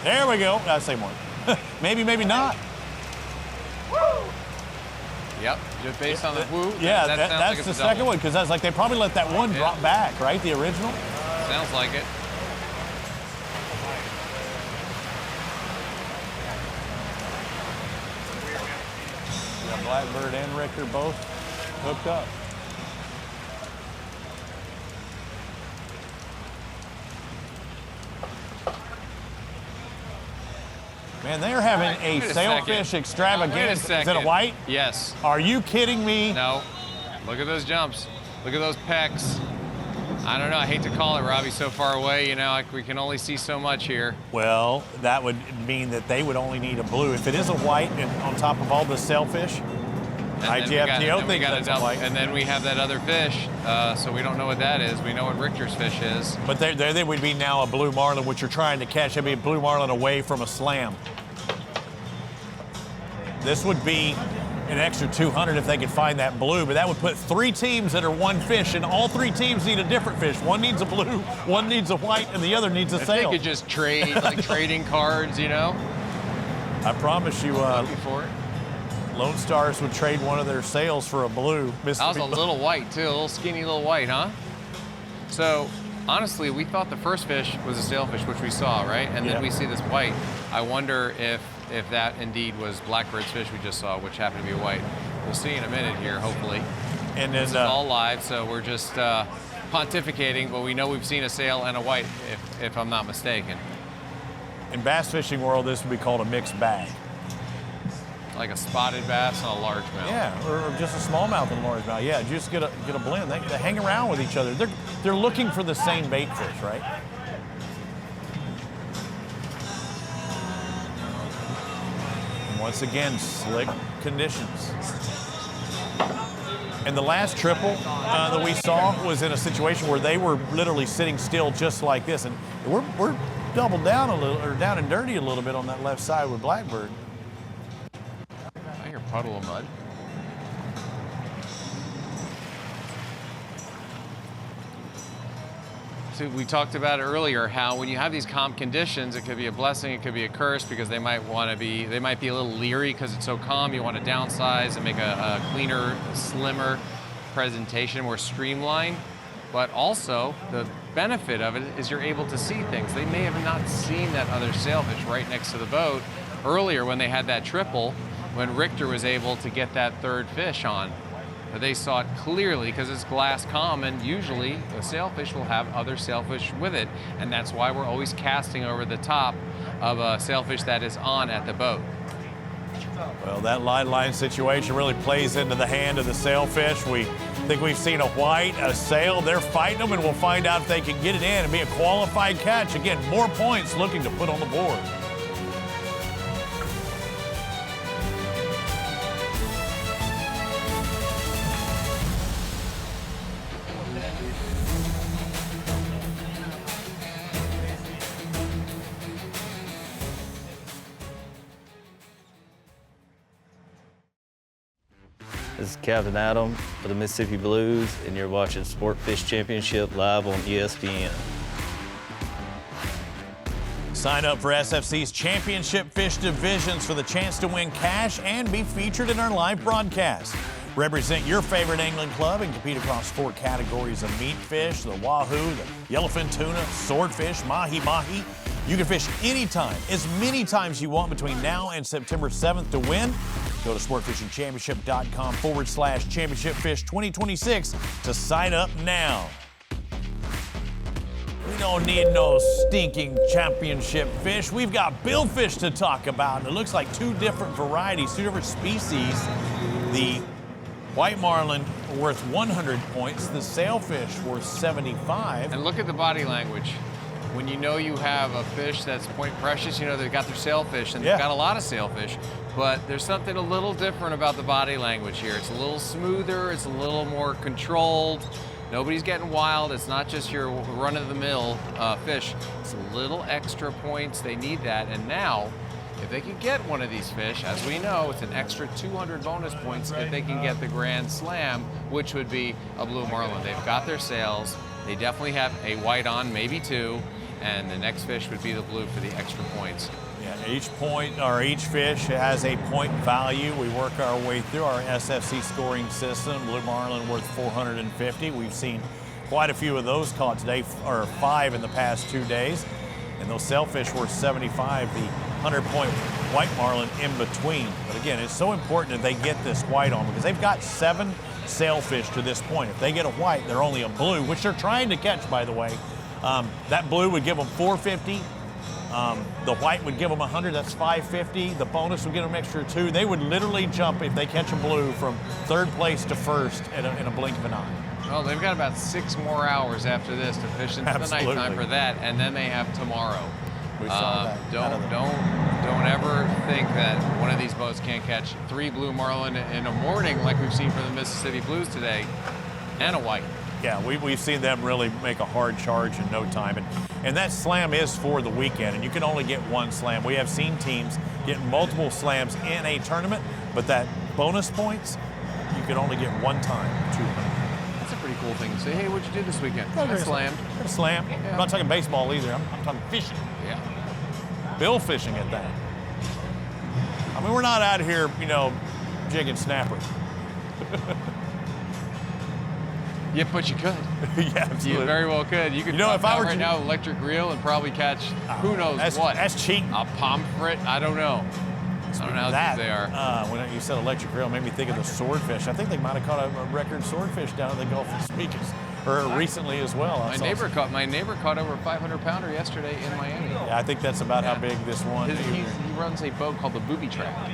S2: There we go. I'll say more. Maybe, maybe not.
S3: Yep, just based on the woo.
S2: Yeah,
S3: that sounds
S2: that's
S3: like
S2: the second one, because that's like they probably let that one drop back, right? The original?
S3: Sounds like it.
S2: Yeah, Blackbird and Richter both hooked up. Man, they're having a sailfish extravaganza. Is it a white?
S3: Yes.
S2: Are you kidding me?
S3: No. Look at those jumps. Look at those pecks. I don't know. I hate to call it, Robbie, so far away. You know, we can only see so much here.
S2: Well, that would mean that they would only need a blue. If it is a white and on top of all the sailfish, IGFTO thinks that's a white.
S3: And then we have that other fish, so we don't know what that is. We know what Richter's fish is.
S2: But there would be now a blue marlin, which you're trying to catch. It'd be a blue marlin away from a slam. This would be an extra 200 if they could find that blue, but that would put 3 teams that are one fish, and all 3 teams need a different fish. One needs a blue, one needs a white, and the other needs a
S3: if
S2: sail.
S3: They could just trade, like trading cards, you know?
S2: I promise you,
S3: for it.
S2: Lone Stars would trade one of their sails for a blue.
S3: That was a little white, too. A little skinny little white, huh? So, honestly, we thought the first fish was a sailfish, which we saw, right? And then we see this white. I wonder if that indeed was Blackbird's fish we just saw, which happened to be white. We'll see in a minute here, hopefully.
S2: And then,
S3: this is all live, so we're just pontificating, but we know we've seen a sail and a white, if I'm not mistaken.
S2: In bass fishing world, this would be called a mixed bag.
S3: Like a spotted bass and a largemouth.
S2: Yeah, or just a smallmouth and largemouth. Yeah, just get a blend. They hang around with each other. They're looking for the same bait fish, right? Once again, slick conditions. And the last triple that we saw was in a situation where they were literally sitting still just like this. And we're doubled down a little, or down and dirty a little bit on that left side with Blackbird.
S3: I hear a puddle of mud. So we talked about it earlier, how when you have these calm conditions, it could be a blessing, it could be a curse, because they might be a little leery because it's so calm. You want to downsize and make a cleaner, slimmer presentation, more streamlined. But also, the benefit of it is you're able to see things. They may have not seen that other sailfish right next to the boat earlier when they had that triple, when Richter was able to get that third fish on. But they saw it clearly because it's glass calm, and usually a sailfish will have other sailfish with it, and that's why we're always casting over the top of a sailfish that is on at the boat.
S2: Well, that line situation really plays into the hand of the sailfish. We think we've seen a white, a sail. They're fighting them, and we'll find out if they can get it in and be a qualified catch. Again, more points looking to put on the board.
S11: This is Captain Adam of the Mississippi Blues, and you're watching Sport Fish Championship live on ESPN.
S2: Sign up for SFC's Championship Fish Divisions for the chance to win cash and be featured in our live broadcast. Represent your favorite angling club and compete across 4 categories of meat fish: the wahoo, the yellowfin tuna, swordfish, mahi-mahi. You can fish anytime, as many times you want between now and September 7th to win. Go to sportfishingchampionship.com/championship fish 2026 to sign up now. We don't need no stinking championship fish. We've got billfish to talk about, and it looks like 2 different varieties, 2 different species. The white marlin worth 100 points, the sailfish worth 75.
S3: And look at the body language. When you know you have a fish that's point precious, you know they've got their sailfish, and they've got a lot of sailfish, but there's something a little different about the body language here. It's a little smoother, it's a little more controlled. Nobody's getting wild. It's not just your run-of-the-mill fish. It's a little extra points. They need that. And now, if they can get one of these fish, as we know, it's an extra 200 bonus points if they can get the Grand Slam, which would be a blue marlin. They've got their sails. They definitely have a white on, maybe 2, and the next fish would be the blue for the extra points.
S2: Yeah, each point or each fish has a point value. We work our way through our SFC scoring system. Blue marlin worth 450. We've seen quite a few of those caught today, or 5 in the past 2 days. And those sailfish worth 75, the 100-point white marlin in between. But again, it's so important that they get this white on, because they've got 7 sailfish to this point. If they get a white, they're only a blue, which they're trying to catch, by the way. That blue would give them 450. The white would give them 100, that's 550. The bonus would give them extra 2. They would literally jump, if they catch a blue, from 3rd place to 1st in a blink of an eye.
S3: Well, they've got about 6 more hours after this to fish into the nighttime for that, and then they have tomorrow.
S2: We saw that.
S3: Don't ever think that one of these boats can't catch 3 blue marlin in a morning like we've seen from the Mississippi Blues today, and a white.
S2: Yeah, we've seen them really make a hard charge in no time. And that slam is for the weekend, and you can only get 1 slam. We have seen teams get multiple slams in a tournament, but that bonus points, you can only get 1 time, 200.
S3: That's a pretty cool thing to say. Hey, what'd you do this weekend? I slammed.
S2: A slam. Yeah. I'm not talking baseball either. I'm talking fishing.
S3: Yeah.
S2: Bill fishing at that. I mean, we're not out here, jigging snapper.
S3: Yeah, but you could.
S2: Yeah, absolutely.
S3: You very well could. You could
S2: if I were
S3: right now electric reel and probably catch who knows what.
S2: That's cheating.
S3: A pomfret? I don't know. I don't know how deep they are.
S2: When you said electric reel, it made me think of the swordfish. I think they might have caught a record swordfish down in the Gulf of Speakers, or recently as well.
S3: My neighbor caught over a 500-pounder yesterday in Miami.
S2: Yeah, I think that's about how big this one is.
S3: He runs a boat called the Booby Trap.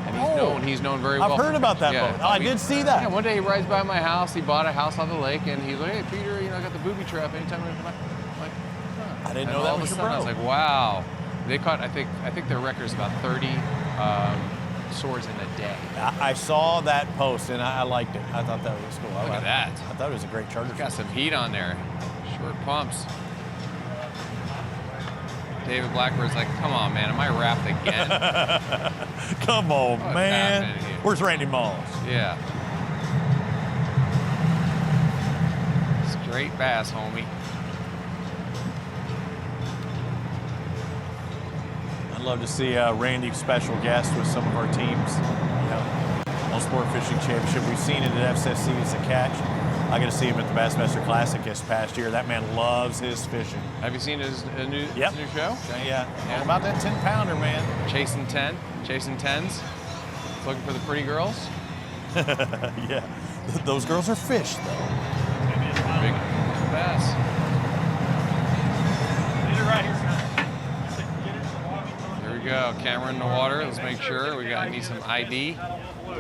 S3: And he's known very well.
S2: I've heard about that boat. I did see that.
S3: Yeah, one day he rides by my house. He bought a house on the lake, and he's like, "Hey, Peter, I got the Booby Trap. Anytime we come back." I'm like, huh.
S2: I didn't know that was your bro.
S3: I was like, wow. They caught. I think their record is about 30 swords in a day.
S2: I saw that post, and I liked it. I thought that was cool.
S3: Look at that.
S2: I thought it was a great charter.
S3: Got some heat on there. Short pumps. David Blackbird's like, come on, man, am I wrapped again?
S2: Come on, man. Where's Randy Moss?
S3: Yeah. Straight bass, homie.
S2: I'd love to see Randy special guest with some of our teams. On Sport Fishing Championship. We've seen it at FCC as a catch. I got to see him at the Bassmaster Classic this past year. That man loves his fishing.
S3: Have you seen his new show?
S2: Yeah. All about that 10-pounder, man.
S3: Chasing 10s. Looking for the pretty girls.
S2: Yeah. Those girls are fish, though.
S3: Big bass. Here we go. Camera in the water. Let's make sure. We need some ID.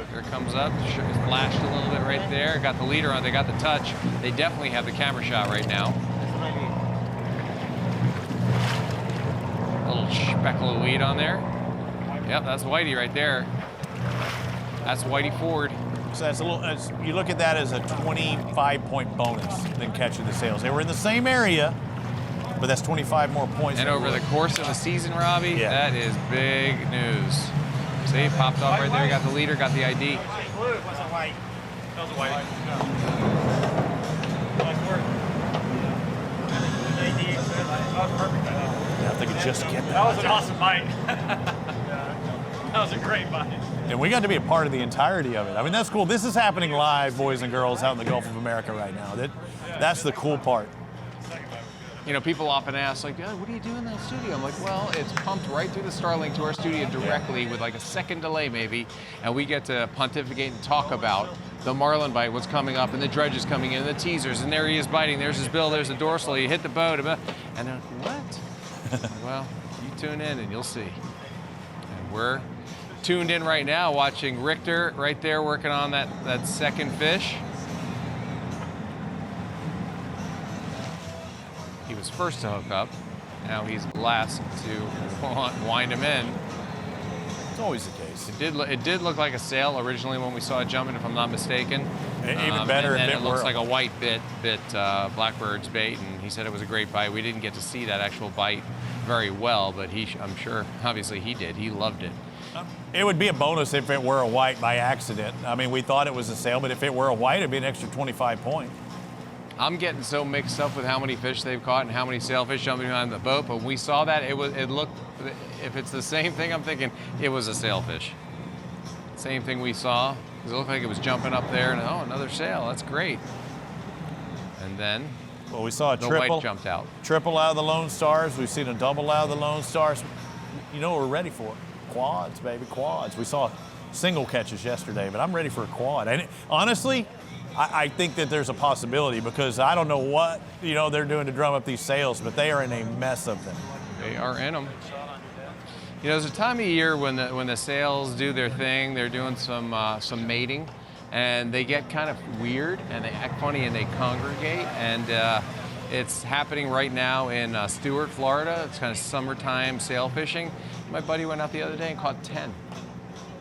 S3: Here it comes up. It's flashed a little bit right there. Got the leader on. They got the touch. They definitely have the camera shot right now. A little speckle of weed on there. Yep, that's Whitey right there. That's Whitey Ford.
S2: So that's you look at that as a 25-point bonus than catching the sails. They were in the same area, but that's 25 more points.
S3: And over the course of the season, Robbie, that is big news. See, it popped off right there. Got the leader, got the ID.
S8: That was a white. Nice work. That was perfect.
S2: Yeah, I think it just get
S8: That was an awesome bite. That was a great bite.
S2: And we got to be a part of the entirety of it. I mean, that's cool. This is happening live, boys and girls, out in the Gulf of America right now. That's the cool part.
S3: You know, people often ask, like, what do you do in that studio? I'm like, well, it's pumped right through the Starlink to our studio directly with like a second delay maybe, and we get to pontificate and talk about the marlin bite, what's coming up, and the dredges coming in, and the teasers, and there he is biting, there's his bill, there's the dorsal, you hit the boat, and they're like, what? Well, you tune in and you'll see. And we're tuned in right now watching Richter right there working on that second fish. He was first to hook up. Now he's last to wind him in.
S2: It's always the case.
S3: It did look like a sail originally when we saw it jumping, if I'm not mistaken.
S2: Even better
S3: and
S2: if
S3: it looks like a white bit Blackbird's bait, and he said it was a great bite. We didn't get to see that actual bite very well, but I'm sure, obviously he did. He loved it.
S2: It would be a bonus if it were a white by accident. I mean, we thought it was a sail, but if it were a white, it'd be an extra 25 points.
S3: I'm getting so mixed up with how many fish they've caught and how many sailfish jumping behind the boat, but when we saw that, it looked, if it's the same thing, I'm thinking it was a sailfish. Same thing we saw, because it looked like it was jumping up there, and oh, another sail, that's great. And then,
S2: well, we saw a
S3: the
S2: triple,
S3: white jumped out.
S2: Triple out of the Lone Stars. We've seen a double out of the Lone Stars. You know what we're ready for? Quads, baby, quads. We saw single catches yesterday, but I'm ready for a quad. And honestly, I think that there's a possibility, because I don't know what they're doing to drum up these sales, but they are in a mess of them.
S3: They are in them. You know, there's a time of year when the sails do their thing. They're doing some mating, and they get kind of weird, and they act funny, and they congregate. And it's happening right now in Stuart, Florida. It's kind of summertime sail fishing. My buddy went out the other day and caught 10.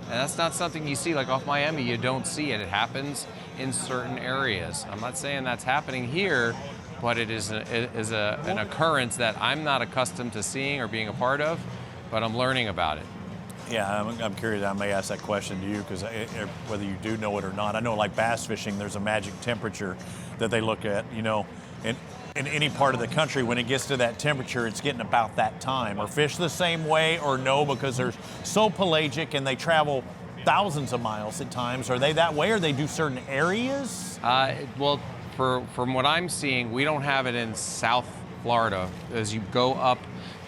S3: And that's not something you see, like off Miami, you don't see it. It happens in certain areas. I'm not saying that's happening here, but it is an occurrence that I'm not accustomed to seeing or being a part of, but I'm learning about it.
S2: Yeah, I'm curious. I may ask that question to you, because whether you do know it or not. I know, like bass fishing, there's a magic temperature that they look at, in any part of the country. When it gets to that temperature, it's getting about that time. Are fish the same way, or no, because they're so pelagic and they travel thousands of miles at times? Are they that way, or they do certain areas?
S3: Well, from what I'm seeing, we don't have it in South Florida. As you go up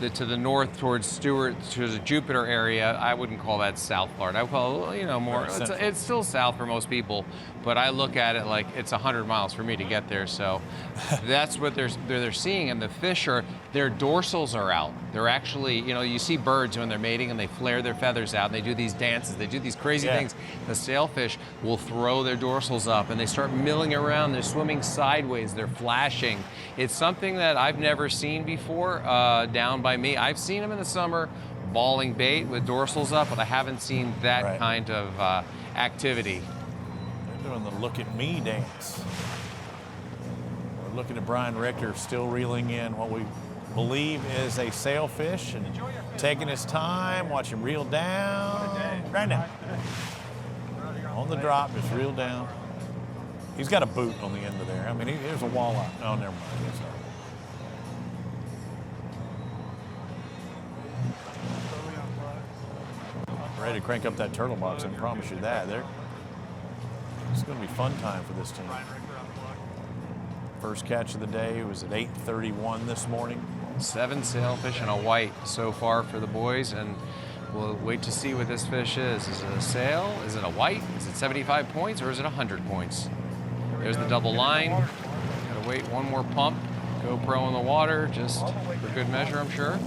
S3: to the north towards Stuart, to the Jupiter area, I wouldn't call that South Florida. I would call it, more, it's still south for most people, but I look at it like it's 100 miles for me to get there. So that's what they're seeing, and the fish their dorsals are out. They're actually, you see birds when they're mating and they flare their feathers out and they do these dances, they do these crazy things. The sailfish will throw their dorsals up and they start milling around, they're swimming sideways, they're flashing. It's something that I've never seen before down by me. I've seen them in the summer balling bait with dorsals up, but I haven't seen that kind of activity.
S2: They're doing the look at me dance. We're looking at Brian Richter still reeling in what we believe is a sailfish and taking his time. Watch him reel down. Right now. On the drop, just reel down. He's got a boot on the end of there. I mean, there's a walleye. Oh, never mind. Ready to crank up that turtle box, I can promise you that. It's going to be fun time for this team. First catch of the day was at 8:31 this morning.
S3: 7 sailfish and a white so far for the boys, and we'll wait to see what this fish is. Is it a sail? Is it a white? Is it 75 points or is it 100 points? There's the double line. Gotta wait one more pump. GoPro in the water, just for good measure, I'm sure.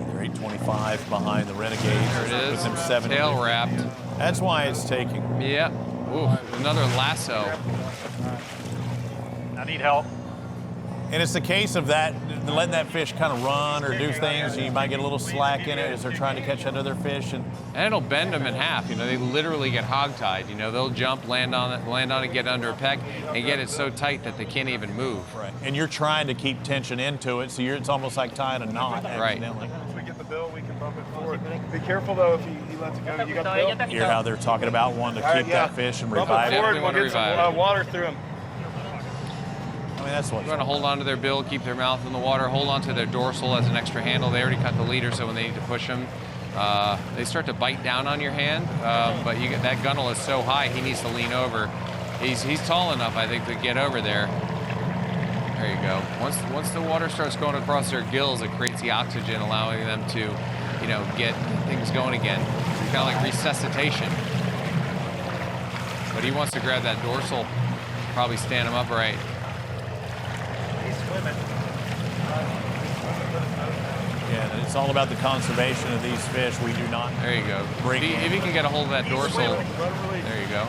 S2: They're 8:25 behind the Renegades.
S3: There it is.
S2: With them 7.
S3: Tail wrapped.
S2: That's why it's taking.
S3: Yeah. Ooh, another lasso.
S8: I need help.
S2: And it's the case of that, letting that fish kind of run or do things. You might get a little slack in it as they're trying to catch that other fish. And
S3: it'll bend them in half. They literally get hogtied. They'll jump, land on it, get under a peg, and get it so tight that they can't even move.
S2: Right. And you're trying to keep tension into it, so it's almost like tying a knot accidentally.
S8: Once we get the bill, we can bump it forward. for it. Be careful though if he lets it go. You got the bill?
S2: Hear how they're talking about wanting to keep that fish and revive it.
S8: We'll get some water through him.
S2: I mean, that's what
S3: you want to hold on to their bill, keep their mouth in the water, hold on to their dorsal as an extra handle. They already cut the leader, so when they need to push them, they start to bite down on your hand. But that gunnel is so high, he needs to lean over. He's tall enough, I think, to get over there. There you go. Once the water starts going across their gills, it creates the oxygen, allowing them to, you know, get things going again. Kind of like resuscitation. But he wants to grab that dorsal, probably stand him upright.
S2: Yeah, and it's all about the conservation of these fish. We do not.
S3: There you go. If he can get a hold of that dorsal, there you go.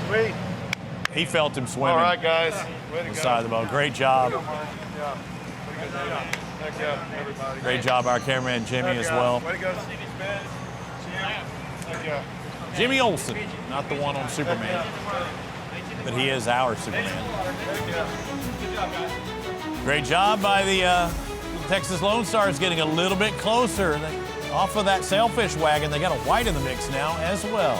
S8: Sweet.
S2: He felt him swimming.
S8: All right, guys.
S2: On the side of the boat. Great job. Great job, our cameraman Jimmy as well.
S8: Way to go,
S2: Jimmy Olsen, not the one on Superman, but he is our Superman. Great job by the Texas Lone Stars, getting a little bit closer. Off of that sailfish wagon, they got a white in the mix now as well.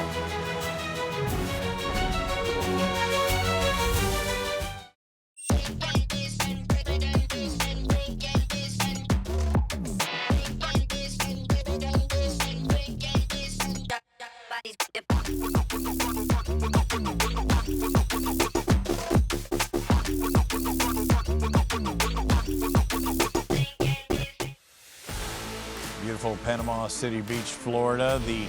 S2: Beautiful Panama City Beach, Florida, the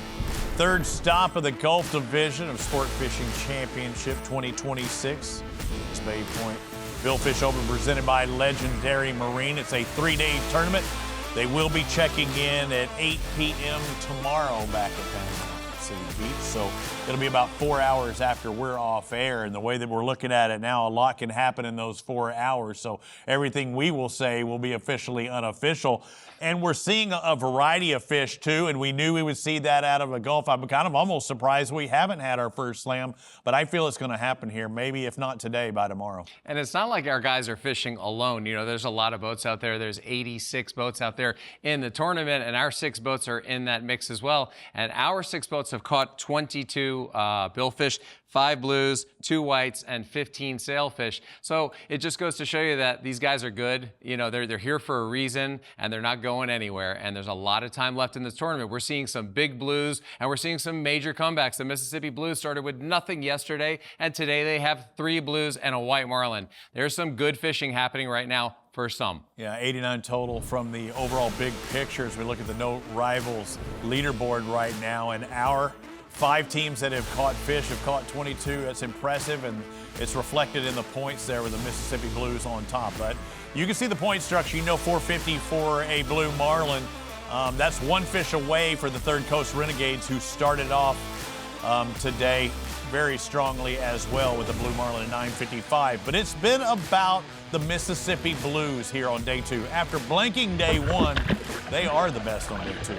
S2: third stop of the Gulf Division of Sport Fishing Championship 2026. This Bay Point Billfish Open presented by Legendary Marine. It's a 3-day tournament. They will be checking in at 8 p.m. tomorrow back at Panama City Beach. So it'll be about 4 hours after we're off air. And the way that we're looking at it now, a lot can happen in those 4 hours. So everything we will say will be officially unofficial. And we're seeing a variety of fish, too, and we knew we would see that out of the Gulf. I'm kind of almost surprised we haven't had our first slam, but I feel it's going to happen here, maybe if not today, by tomorrow.
S3: And it's not like our guys are fishing alone. You know, there's a lot of boats out there. There's 86 boats out there in the tournament, and our 6 boats are in that mix as well. And our 6 boats have caught 22 billfish, 5 blues, 2 whites, and 15 sailfish. So it just goes to show you that these guys are good. You know, they're here for a reason, and they're not going anywhere. And there's a lot of time left in this tournament. We're seeing some big blues, and we're seeing some major comebacks. The Mississippi Blues started with nothing yesterday, and today they have 3 blues and a white marlin. There's some good fishing happening right now for some.
S2: Yeah, 89 total from the overall big picture as we look at the No Rivals leaderboard right now. And our 5 teams that have caught fish have caught 22. That's impressive, and it's reflected in the points there with the Mississippi Blues on top. But you can see the point structure. You know, 450 for a blue marlin. That's 1 fish away for the Third Coast Renegades, who started off today very strongly as well with the blue marlin at 955. But it's been about the Mississippi Blues here on day 2. After blanking day 1, they are the best on day 2.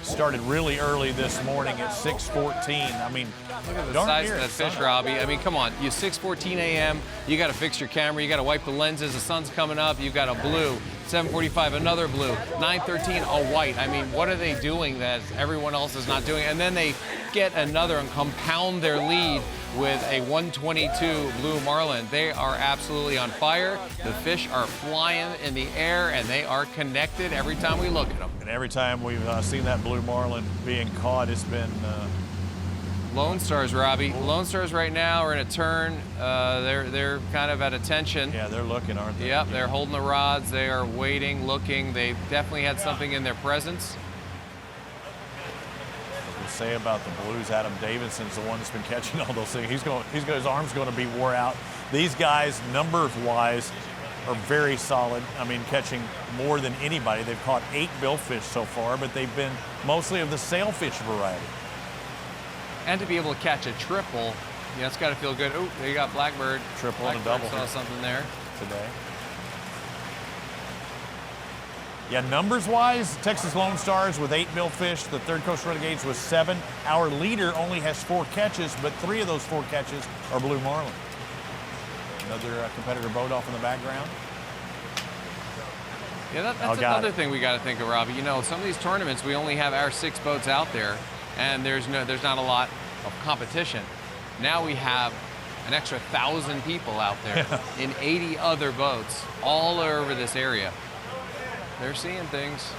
S2: Started really early this morning at 6:14. I mean,
S3: look at the size of that fish, Robbie. I mean, come on. You 6:14 a.m. You got to fix your camera. You got to wipe the lenses. The sun's coming up. You've got a blue. 7:45, another blue. 9:13, a white. I mean, what are they doing that everyone else is not doing? And then they get another and compound their lead with a 122 blue marlin. They are absolutely on fire. The fish are flying in the air, and they are connected every time we look at them.
S2: And every time we've seen that blue marlin being caught, it's been
S3: Lone Stars, Robbie. Lone Stars right now are in a turn. They're kind of at attention.
S2: Yeah, they're looking, aren't they?
S3: Yep, they're holding the rods. They are waiting, looking. They definitely had something in their presence.
S2: Say about the Blues, Adam Davidson's the one that's been catching all those things. He's got his arm's going to be wore out. These guys, numbers-wise, are very solid. I mean, catching more than anybody. They've caught 8 billfish so far, but they've been mostly of the sailfish variety.
S3: And to be able to catch a triple, yeah, it's got to feel good. Oh, there you got Blackbird.
S2: Triple and a double.
S3: Saw something there
S2: today. Yeah, numbers-wise, Texas Lone Stars with 8 billfish, the Third Coast Renegades with 7. Our leader only has 4 catches, but 3 of those 4 catches are blue marlin. Another competitor boat off in the background.
S3: Yeah, that's another thing we got to think of, Robbie. You know, some of these tournaments, we only have our 6 boats out there, and there's not a lot of competition. Now we have an extra 1,000 people out there in 80 other boats all over this area. They're seeing things.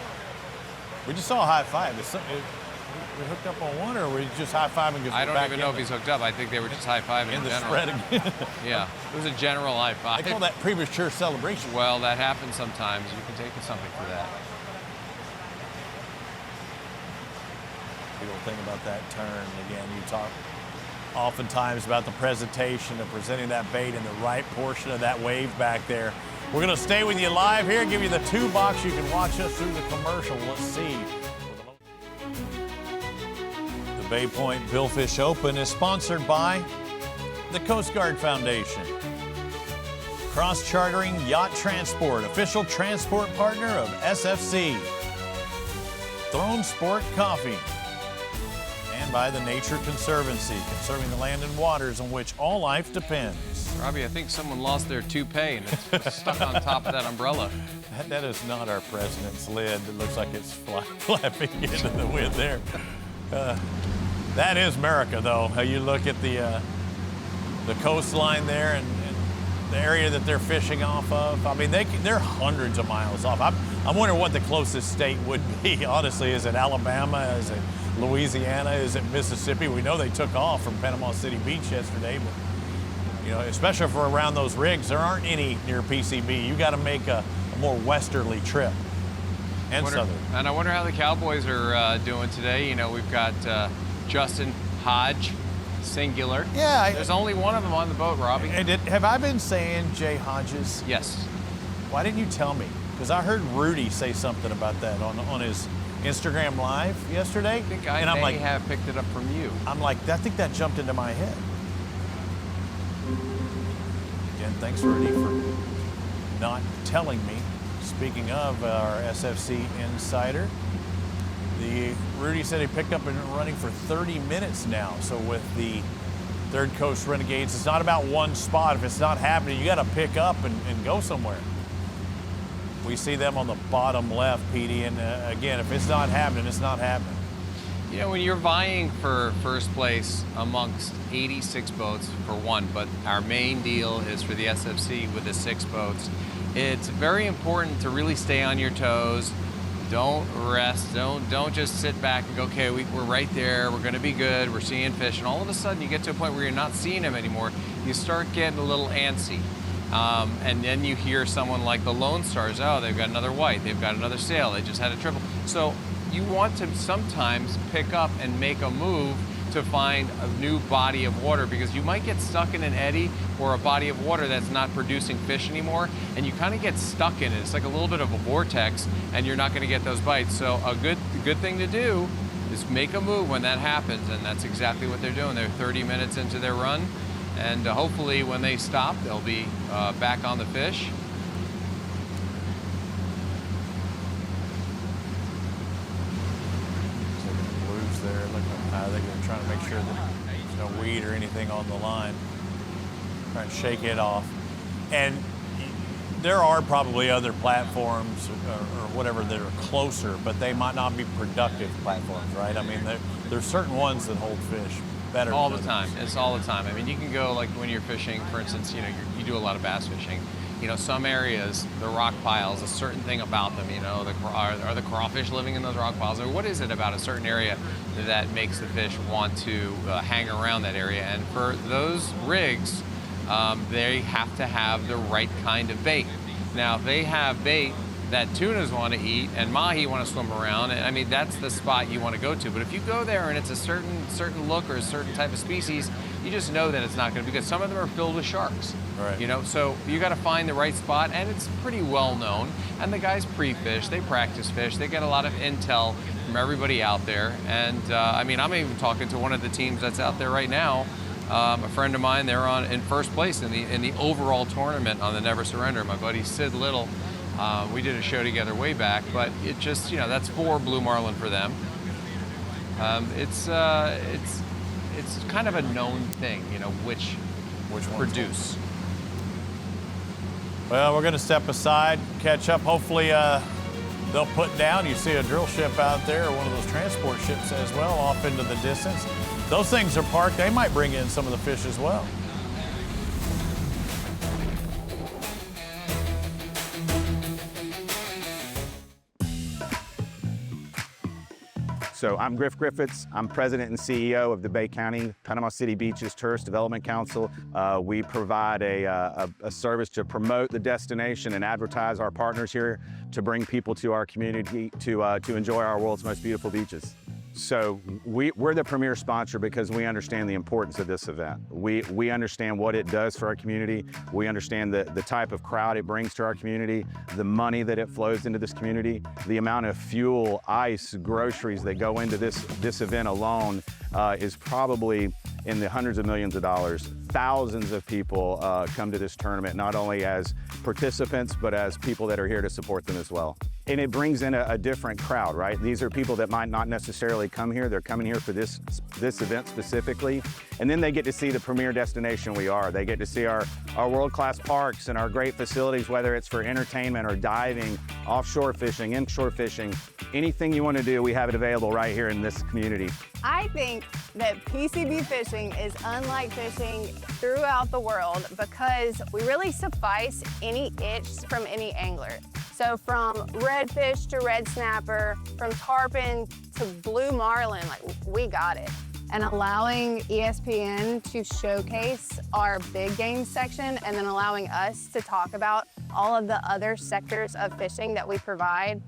S2: We just saw a high five. We hooked up on one, or were we just high fiving?
S3: I don't even know if he's hooked up. I think they were just high fiving in
S2: the
S3: general.
S2: spread again.
S3: Yeah, it was a general high five.
S2: I call that premature celebration.
S3: Well, that happens sometimes. You can take something for that.
S2: Big old thing about that turn. Again, you talk oftentimes about the presentation of presenting that bait in the right portion of that wave back there. We're going to stay with you live here, give you the 2 box. You can watch us through the commercial. Let's see. The Bay Point Billfish Open is sponsored by the Coast Guard Foundation, Cross Chartering Yacht Transport, official transport partner of SFC, Throne Sport Coffee, and by the Nature Conservancy, conserving the land and waters on which all life depends.
S3: Robbie, I think someone lost their toupee and it's stuck on top of that umbrella.
S2: That is not our president's lid. It looks like it's flapping into the wind there. That is America, though. How you look at the coastline there and the area that they're fishing off of. I mean, they're hundreds of miles off. I'm wondering what the closest state would be. Honestly, is it Alabama? Is it Louisiana? Is it Mississippi? We know they took off from Panama City Beach yesterday, but you know, especially for around those rigs, there aren't any near PCB. You got to make a more westerly trip and southern.
S3: And I wonder how the Cowboys are doing today. You know, we've got Justin Hodge, singular.
S2: Yeah.
S3: There's only one of them on the boat, Robbie.
S2: Have I been saying Jay Hodges?
S3: Yes.
S2: Why didn't you tell me? Because I heard Rudy say something about that on his Instagram Live yesterday.
S3: I think I may have picked it up from you.
S2: I'm like, I think that jumped into my head. Again, thanks, Rudy, for not telling me. Speaking of our SFC insider, Rudy said he picked up and running for 30 minutes now. So with the Third Coast Renegades, it's not about one spot. If it's not happening, you got to pick up and go somewhere. We see them on the bottom left, Petey, and again, if it's not happening, it's not happening.
S3: You know, when you're vying for first place amongst 86 boats for one, but our main deal is for the SFC with the 6 boats, it's very important to really stay on your toes. Don't rest. Don't just sit back and go, okay, we're right there. We're going to be good. We're seeing fish. And all of a sudden, you get to a point where you're not seeing them anymore. You start getting a little antsy. And then you hear someone like the Lone Stars, oh, they've got another white. They've got another sail. They just had a triple. So you want to sometimes pick up and make a move to find a new body of water, because you might get stuck in an eddy or a body of water that's not producing fish anymore, and you kind of get stuck in it. It's like a little bit of a vortex, and you're not going to get those bites. So a good thing to do is make a move when that happens, and that's exactly what they're doing. They're 30 minutes into their run, and hopefully when they stop, they'll be back on the fish.
S2: I think they're trying to make sure that there's no weed or anything on the line. Trying to shake it off. And there are probably other platforms or whatever that are closer, but they might not be productive platforms, right? I mean, there's certain ones that hold fish better.
S3: All the time. It's all the time. I mean, you can go, like when you're fishing, for instance, you know, you do a lot of bass fishing. You know, some areas, the rock piles, a certain thing about them, you know, are the crawfish living in those rock piles? Or what is it about a certain area that makes the fish want to hang around that area? And for those rigs, they have to have the right kind of bait. Now, if they have bait that tunas want to eat and mahi want to swim around, and I mean, that's the spot you want to go to. But if you go there and it's a certain look or a certain type of species, you just know that it's not going to, because some of them are filled with sharks.
S2: Right.
S3: You know, so you got to find the right spot, and it's pretty well known. And the guys pre-fish, they practice fish, they get a lot of intel from everybody out there. And I mean, I'm even talking to one of the teams that's out there right now. A friend of mine, they're in first place in the overall tournament on the Never Surrender. My buddy Sid Little. We did a show together way back, but it just, you know, that's 4 blue marlin for them. It's kind of a known thing, you know, which
S2: ones
S3: produce.
S2: Well, we're going to step aside, catch up. Hopefully they'll put down. You see a drill ship out there, or one of those transport ships as well, off into the distance. Those things are parked. They might bring in some of the fish as well.
S12: So I'm Griff Griffiths. I'm president and CEO of the Bay County Panama City Beaches Tourist Development Council. We provide a service to promote the destination and advertise our partners here to bring people to our community to enjoy our world's most beautiful beaches. So we're the premier sponsor because we understand the importance of this event. We understand what it does for our community. We understand the type of crowd it brings to our community, the money that it flows into this community, the amount of fuel, ice, groceries that go into this event alone is probably in the hundreds of millions of dollars. Thousands of people come to this tournament, not only as participants, but as people that are here to support them as well. And it brings in a different crowd, right? These are people that might not necessarily come here. They're coming here for this event specifically. And then they get to see the premier destination we are. They get to see our world-class parks and our great facilities, whether it's for entertainment or diving, offshore fishing, inshore fishing. Anything you want to do, we have it available right here in this community.
S13: I think that PCB fishing is unlike fishing throughout the world because we really suffice any itch from any angler. So from redfish to red snapper, from tarpon to blue marlin, like we got it. And allowing ESPN to showcase our big game section and then allowing us to talk about all of the other sectors of fishing that we provide,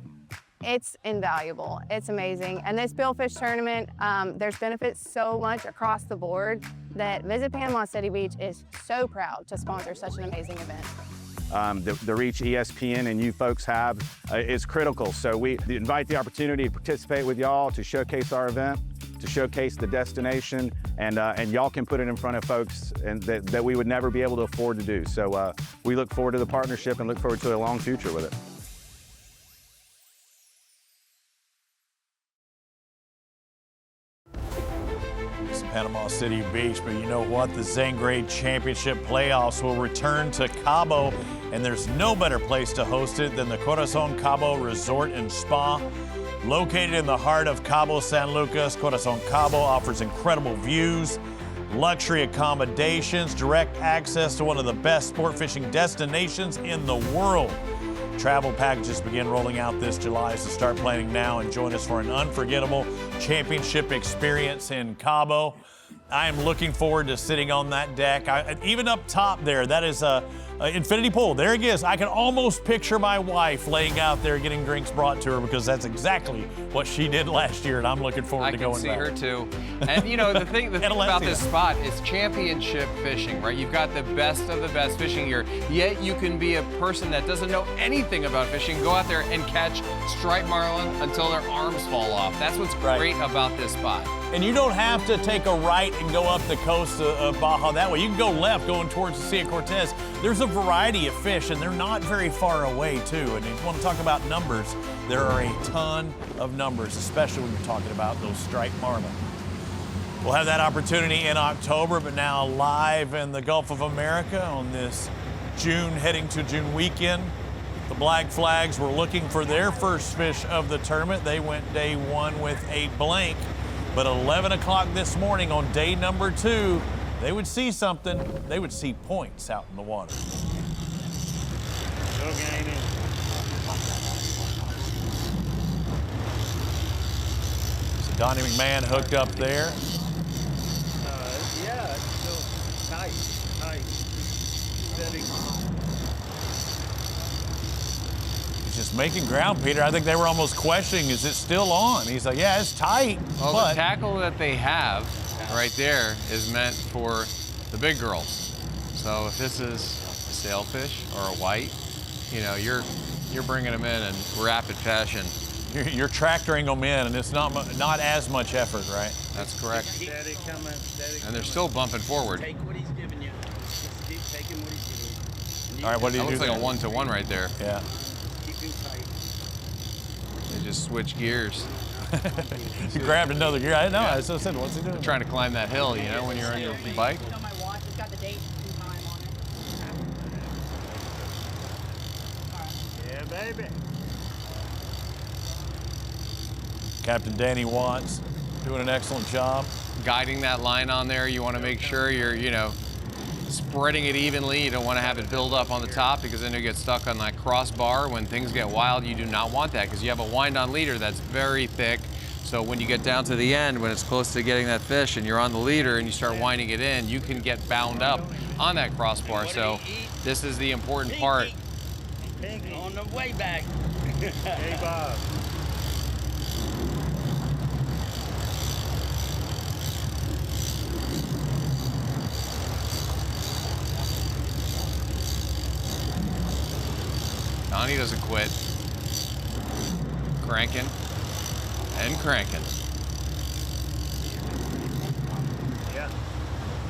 S13: it's invaluable. It's amazing. And this Billfish tournament, there's benefits so much across the board that Visit Panama City Beach is so proud to sponsor such an amazing event.
S12: The reach ESPN and you folks have is critical. So we invite the opportunity to participate with y'all, to showcase our event, to showcase the destination, and y'all can put it in front of folks and that we would never be able to afford to do. So we look forward to the partnership and look forward to a long future with it.
S2: Panama City Beach, but you know what? The Zane Grade Championship playoffs will return to Cabo, and there's no better place to host it than the Corazon Cabo Resort and Spa. Located in the heart of Cabo San Lucas, Corazon Cabo offers incredible views, luxury accommodations, direct access to one of the best sport fishing destinations in the world. Travel packages begin rolling out this July, so start planning now and join us for an unforgettable championship experience in Cabo. I am looking forward to sitting on that deck. Even up top there, that is a infinity pool. There it is. I can almost picture my wife laying out there getting drinks brought to her because that's exactly what she did last year, and I'm looking forward to going back.
S3: I can see her too. And you know, the thing about this spot is championship fishing, right? You've got the best of the best fishing here, yet you can be a person that doesn't know anything about fishing, go out there and catch striped marlin until their arms fall off. That's what's great about this spot.
S2: And you don't have to take a right and go up the coast of Baja that way. You can go left going towards the Sea of Cortez. There's a variety of fish, and they're not very far away, too. And if you want to talk about numbers, there are a ton of numbers, especially when you're talking about those striped marlin. We'll have that opportunity in October, but now live in the Gulf of America on this heading to June weekend. The Black Flags were looking for their first fish of the tournament. They went day one with a blank. But 11 o'clock this morning on day number 2, they would see something. They would see points out in the water. So Donnie McMahon hooked up there.
S14: Yeah, it's still tight. Steady.
S2: Just making ground, Peter. I think they were almost questioning, is it still on? He's like, yeah, it's tight.
S3: Well, the tackle that they have right there is meant for the big girls. So if this is a sailfish or a white, you know, you're bringing them in rapid fashion.
S2: You're tractoring them in, and it's not as much effort, right?
S3: That's correct.
S14: Steady coming, steady.
S3: And they're still bumping forward.
S14: Take what he's giving you. Just keep taking what he's giving you.
S2: All right, what do you do?
S3: That looks like a 1-to-1 right there.
S2: Yeah.
S3: They just switch gears.
S2: He grabbed another gear. I know. I said, what's he doing?
S3: Trying to climb that hill, you know, when you're on your bike.
S13: It's on my watch. It's got the date and time on
S14: baby.
S2: Captain Danny Watts doing an excellent job.
S3: Guiding that line on there, you want to make sure you're, spreading it evenly. You don't want to have it build up on the top because then you get stuck on that crossbar. When things get wild, you do not want that because you have a wind-on leader that's very thick. So when you get down to the end, when it's close to getting that fish and you're on the leader and you start winding it in, you can get bound up on that crossbar. So this is the important part.
S14: On the way back.
S8: Hey, Bob.
S3: Donnie doesn't quit. Cranking and cranking.
S2: Yeah.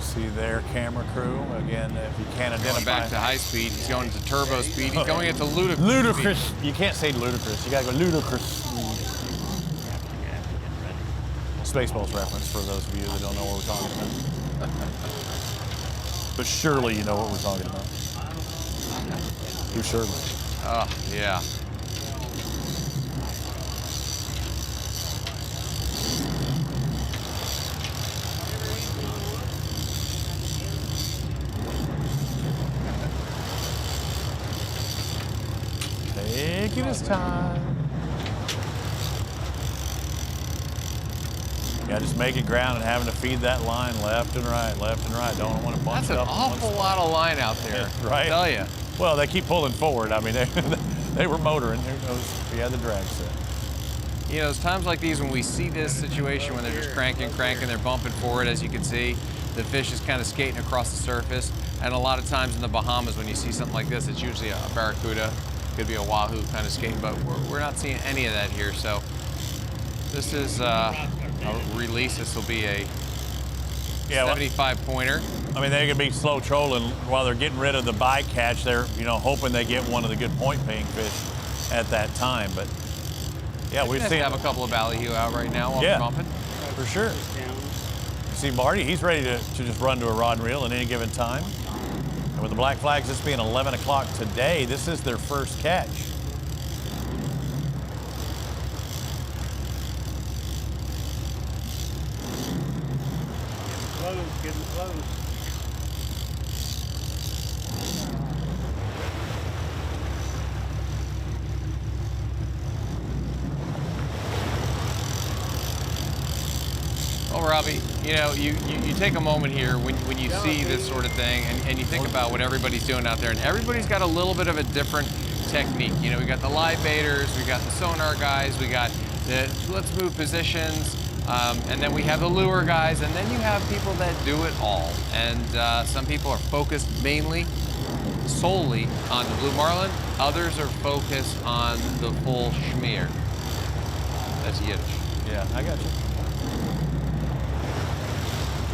S2: See their camera crew again. If you can't identify.
S3: Going back to high speed, he's going to turbo speed. He's going into ludicrous.
S2: Ludicrous.
S3: Speed.
S2: You can't say ludicrous. You gotta go ludicrous. Spaceballs reference for those of you that don't know what we're talking about. But surely you know what we're talking about. You surely.
S3: Oh, yeah.
S2: Taking his time. Yeah, just making ground and having to feed that line left and right, left and right. Don't want to bunch
S3: That's
S2: it up.
S3: an awful lot of line out there,
S2: right?
S3: I tell you.
S2: Well, they keep pulling forward. I mean, they were motoring. Who knows if he had the drag set.
S3: You know, there's times like these when we see this situation when they're just cranking, they're bumping forward, as you can see. The fish is kind of skating across the surface. And a lot of times in the Bahamas, when you see something like this, it's usually a barracuda, could be a wahoo kind of skating, but we're not seeing any of that here. So this is a release. This will be a 75-pointer.
S2: I mean, they could be slow trolling while they're getting rid of the bycatch. They're, hoping they get one of the good point-paying fish at that time. But yeah, we've seen
S3: have a couple of ballyhoo out right now while we're bumping.
S2: For sure. You see Marty, he's ready to just run to a rod and reel at any given time. And with the black flags, this being 11 o'clock today, this is their first catch.
S14: Getting close.
S3: Well, Robbie, you take a moment here when you see this sort of thing and you think about what everybody's doing out there, and everybody's got a little bit of a different technique. We got the live baiters, we got the sonar guys, we got the let's move positions, and then we have the lure guys, and then you have people that do it all. And some people are focused solely on the blue marlin. Others are focused on the full schmear. That's Yiddish.
S2: Yeah, I got you.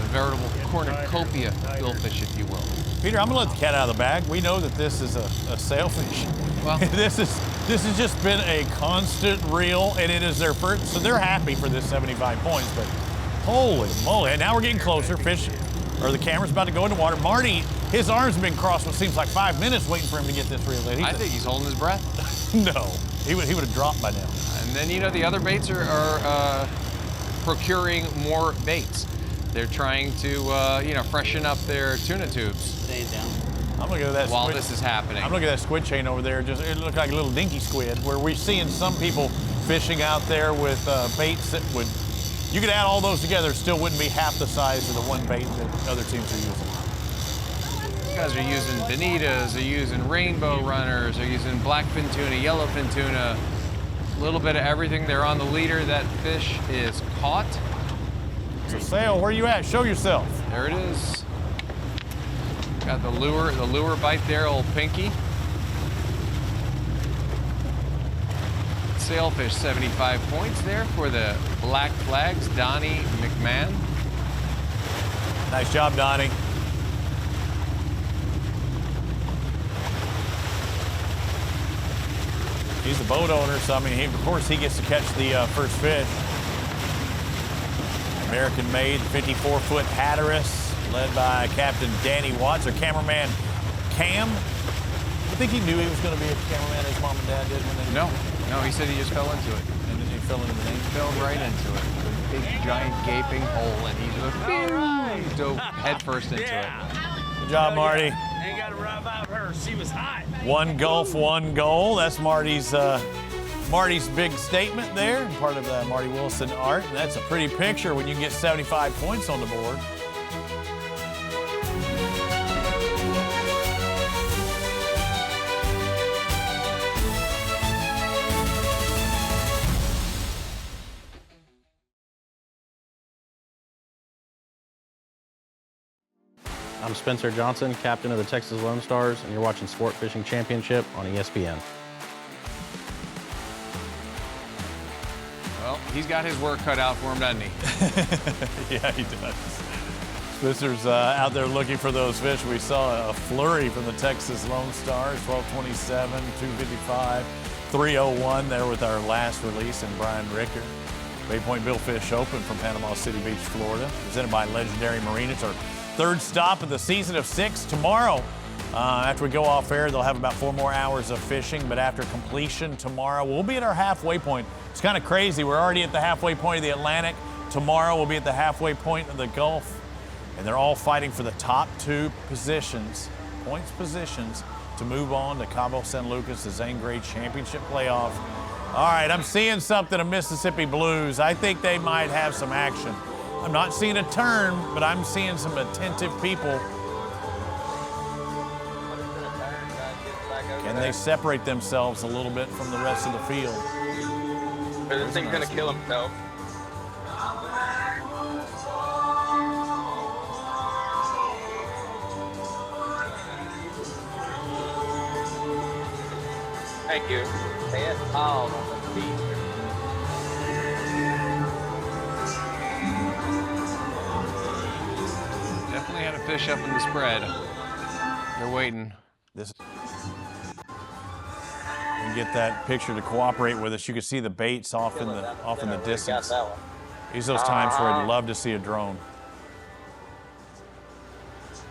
S3: A veritable cornucopia billfish, if you will.
S2: Peter, I'm gonna let the cat out of the bag. We know that this is a sailfish.
S3: Well,
S2: this has just been a constant reel, and it is their first. So they're happy for this 75 points. But holy moly! And now we're getting closer. Fish, or the camera's about to go into water. Marty, his arms have been crossed what seems like 5 minutes waiting for him to get this reel in.
S3: I think he's holding his breath.
S2: No, he would have dropped by now.
S3: And then the other baits are procuring more baits. They're trying to freshen up their tuna tubes.
S14: Staying down.
S2: I'm looking at that
S3: while
S2: squid.
S3: This is happening.
S2: I'm looking at that squid chain over there. It looked like a little dinky squid. Where we're seeing some people fishing out there with baits that would, you could add all those together, it still wouldn't be half the size of the one bait that other teams are using.
S3: These guys are using bonitas, they're using rainbow runners, they're using blackfin tuna, yellowfin tuna, a little bit of everything. They're on the leader. That fish is caught.
S2: So Sail, where you at? Show yourself.
S3: There it is. Got the lure bite there, old Pinky. Sailfish, 75 points there for the Black Flags, Donnie McMahon.
S2: Nice job, Donnie. He's the boat owner, so I mean, of course he gets to catch the first fish. American-made 54-foot Hatteras, led by Captain Danny Watts, or cameraman Cam. think he knew he was going to be a cameraman, his mom and dad did when they...
S3: No, he said he just fell into it.
S2: And then he fell into the name?
S3: Fell right into it. A big, giant, gaping hole, and he just dove headfirst into it.
S2: Good job, Marty.
S14: Ain't got to revive her. She was hot.
S2: One Gulf, one goal. That's Marty's big statement there, and part of Marty Wilson art. And that's a pretty picture when you get 75 points on the board.
S15: I'm Spencer Johnson, captain of the Texas Lone Stars, and you're watching Sport Fishing Championship on ESPN.
S3: Well, he's got his work cut out for him, doesn't he?
S2: Yeah, he does. Spencer's out there looking for those fish. We saw a flurry from the Texas Lone Stars, 1227, 255, 301 there with our last release, and Brian Ricker. Bay Point Billfish Open from Panama City Beach, Florida, presented by Legendary Marine. It's our third stop of the season of 6. Tomorrow, after we go off air, they'll have about 4 more hours of fishing, but after completion tomorrow, we'll be at our halfway point. It's kind of crazy. We're already at the halfway point of the Atlantic. Tomorrow, we'll be at the halfway point of the Gulf, and they're all fighting for the top 2 positions, points positions, to move on to Cabo San Lucas, the Zane Gray Championship playoff. All right, I'm seeing something of Mississippi Blues. I think they might have some action. I'm not seeing a turn, but I'm seeing some attentive people. Can they separate themselves a little bit from the rest of the field?
S6: This thing's gonna kill himself. Thank you. That's all on the beach.
S3: Definitely had a fish up in the spread. They're waiting.
S2: And get that picture to cooperate with us. You can see the baits off in the distance. These are those times where I'd love to see a drone.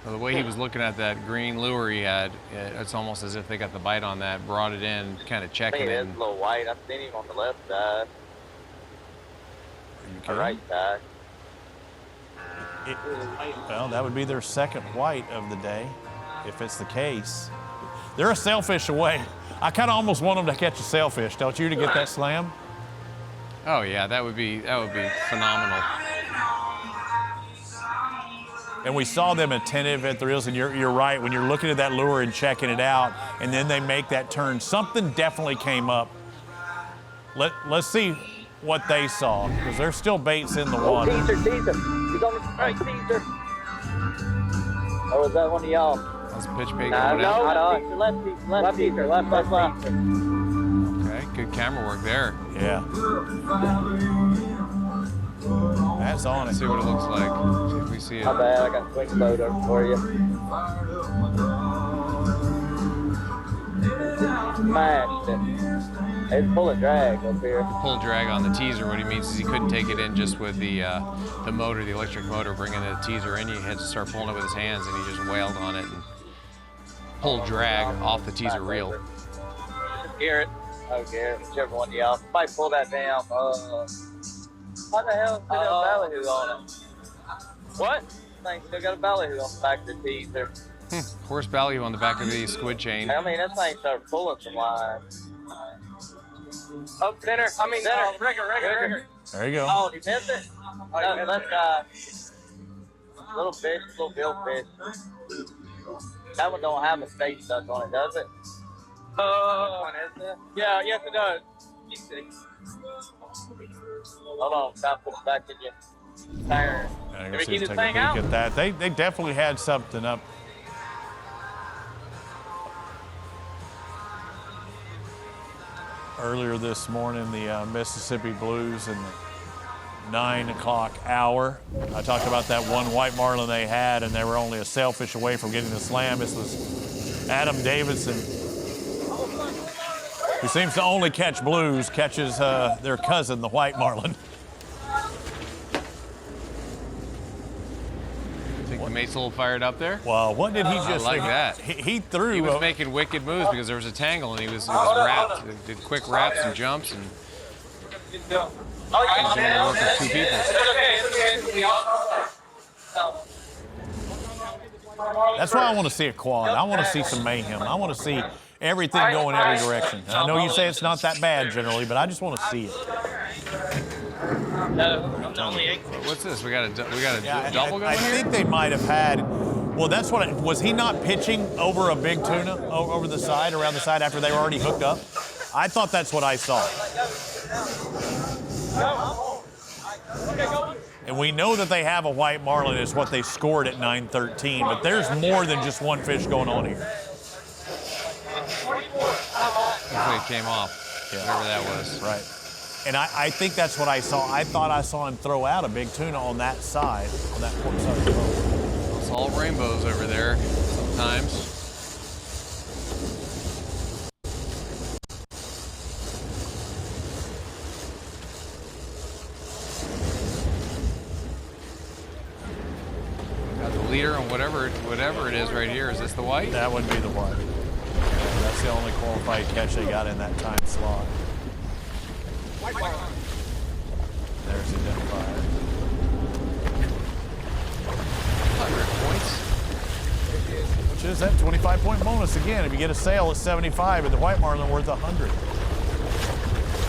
S3: Well, the way he was looking at that green lure he had, it's almost as if they got the bite on that, brought it in, kind of checking it.
S6: It's a little white. I've seen him on the left side. The right side.
S2: Well, that would be their second white of the day, if it's the case. They're a sailfish away. I kind of almost want them to catch a sailfish, don't you, to get that slam?
S3: Oh yeah, that would be phenomenal.
S2: And we saw them attentive at the reels, and you're right, when you're looking at that lure and checking it out, and then they make that turn, something definitely came up. Let's see what they saw, because there's still baits in the water.
S6: Teaser. He's on the right, teaser. Or was that one of y'all?
S3: That's a pitch bait.
S6: No, left teaser.
S3: Okay, good camera work there.
S2: Yeah. That's on it.
S3: Let's see what it looks like. See if we see it.
S6: My bad, I got a quick photo for you. Smashed it. It's full of drag up here.
S3: Full drag on the teaser. What he means is he couldn't take it in just with the motor, the electric motor, bringing the teaser in. He had to start pulling it with his hands, and he just wailed on it and pulled drag off the teaser reel.
S6: Garrett. Oh, Garrett, whichever one of y'all. Somebody pull that down. What the hell is still got a ballyhoo on it? What? This thing still got a ballyhoo on the back of the teaser.
S3: Horse ballyhoo on the back of the squid chain.
S6: I mean, that thing started pulling some lines. Oh, center. Rigger.
S2: There you go.
S6: Oh, did you miss it? No, that's little fish, little billfish. That one don't have a state stuck on it, does it? Yeah, yes it does. Hold on, stop, put it back in your tire.
S2: Can we keep this thing out? At that. They definitely had something up. Earlier this morning, the Mississippi Blues in the 9 o'clock hour. I talked about that one white marlin they had, and they were only a sailfish away from getting the slam. This was Adam Davidson, who seems to only catch blues, catches their cousin, the white marlin.
S3: The mate's a little fired up there.
S2: Well, what did he just
S3: I like
S2: do?
S3: that.
S2: He threw.
S3: He was making wicked moves because there was a tangle and he was wrapped. Did quick wraps and jumps and. He's doing work with 2 people.
S2: That's why I want to see a quad. I want to see some mayhem. I want to see everything go in every direction. And I know you say it's not that bad generally, but I just want to see it.
S3: What's this? We got a double going
S2: I
S3: here?
S2: think they might have had. Well, that's what. Was he not pitching over a big tuna over the side, around the side after they were already hooked up? I thought that's what I saw. And we know that they have a white marlin is what they scored at 9:13, but there's more than just one fish going on here.
S3: Hopefully it came off, whatever that was.
S2: Right. And I think that's what I saw. I thought I saw him throw out a big tuna on that side, on that port side of the boat.
S3: It's all rainbows over there sometimes. Leader on whatever it is right here. Is this the white?
S2: That would be the white. That's the only qualified catch they got in that time slot. There's identified.
S3: 100 points.
S2: Which is that 25-point bonus again. If you get a sale at 75, and the white marlin worth 100.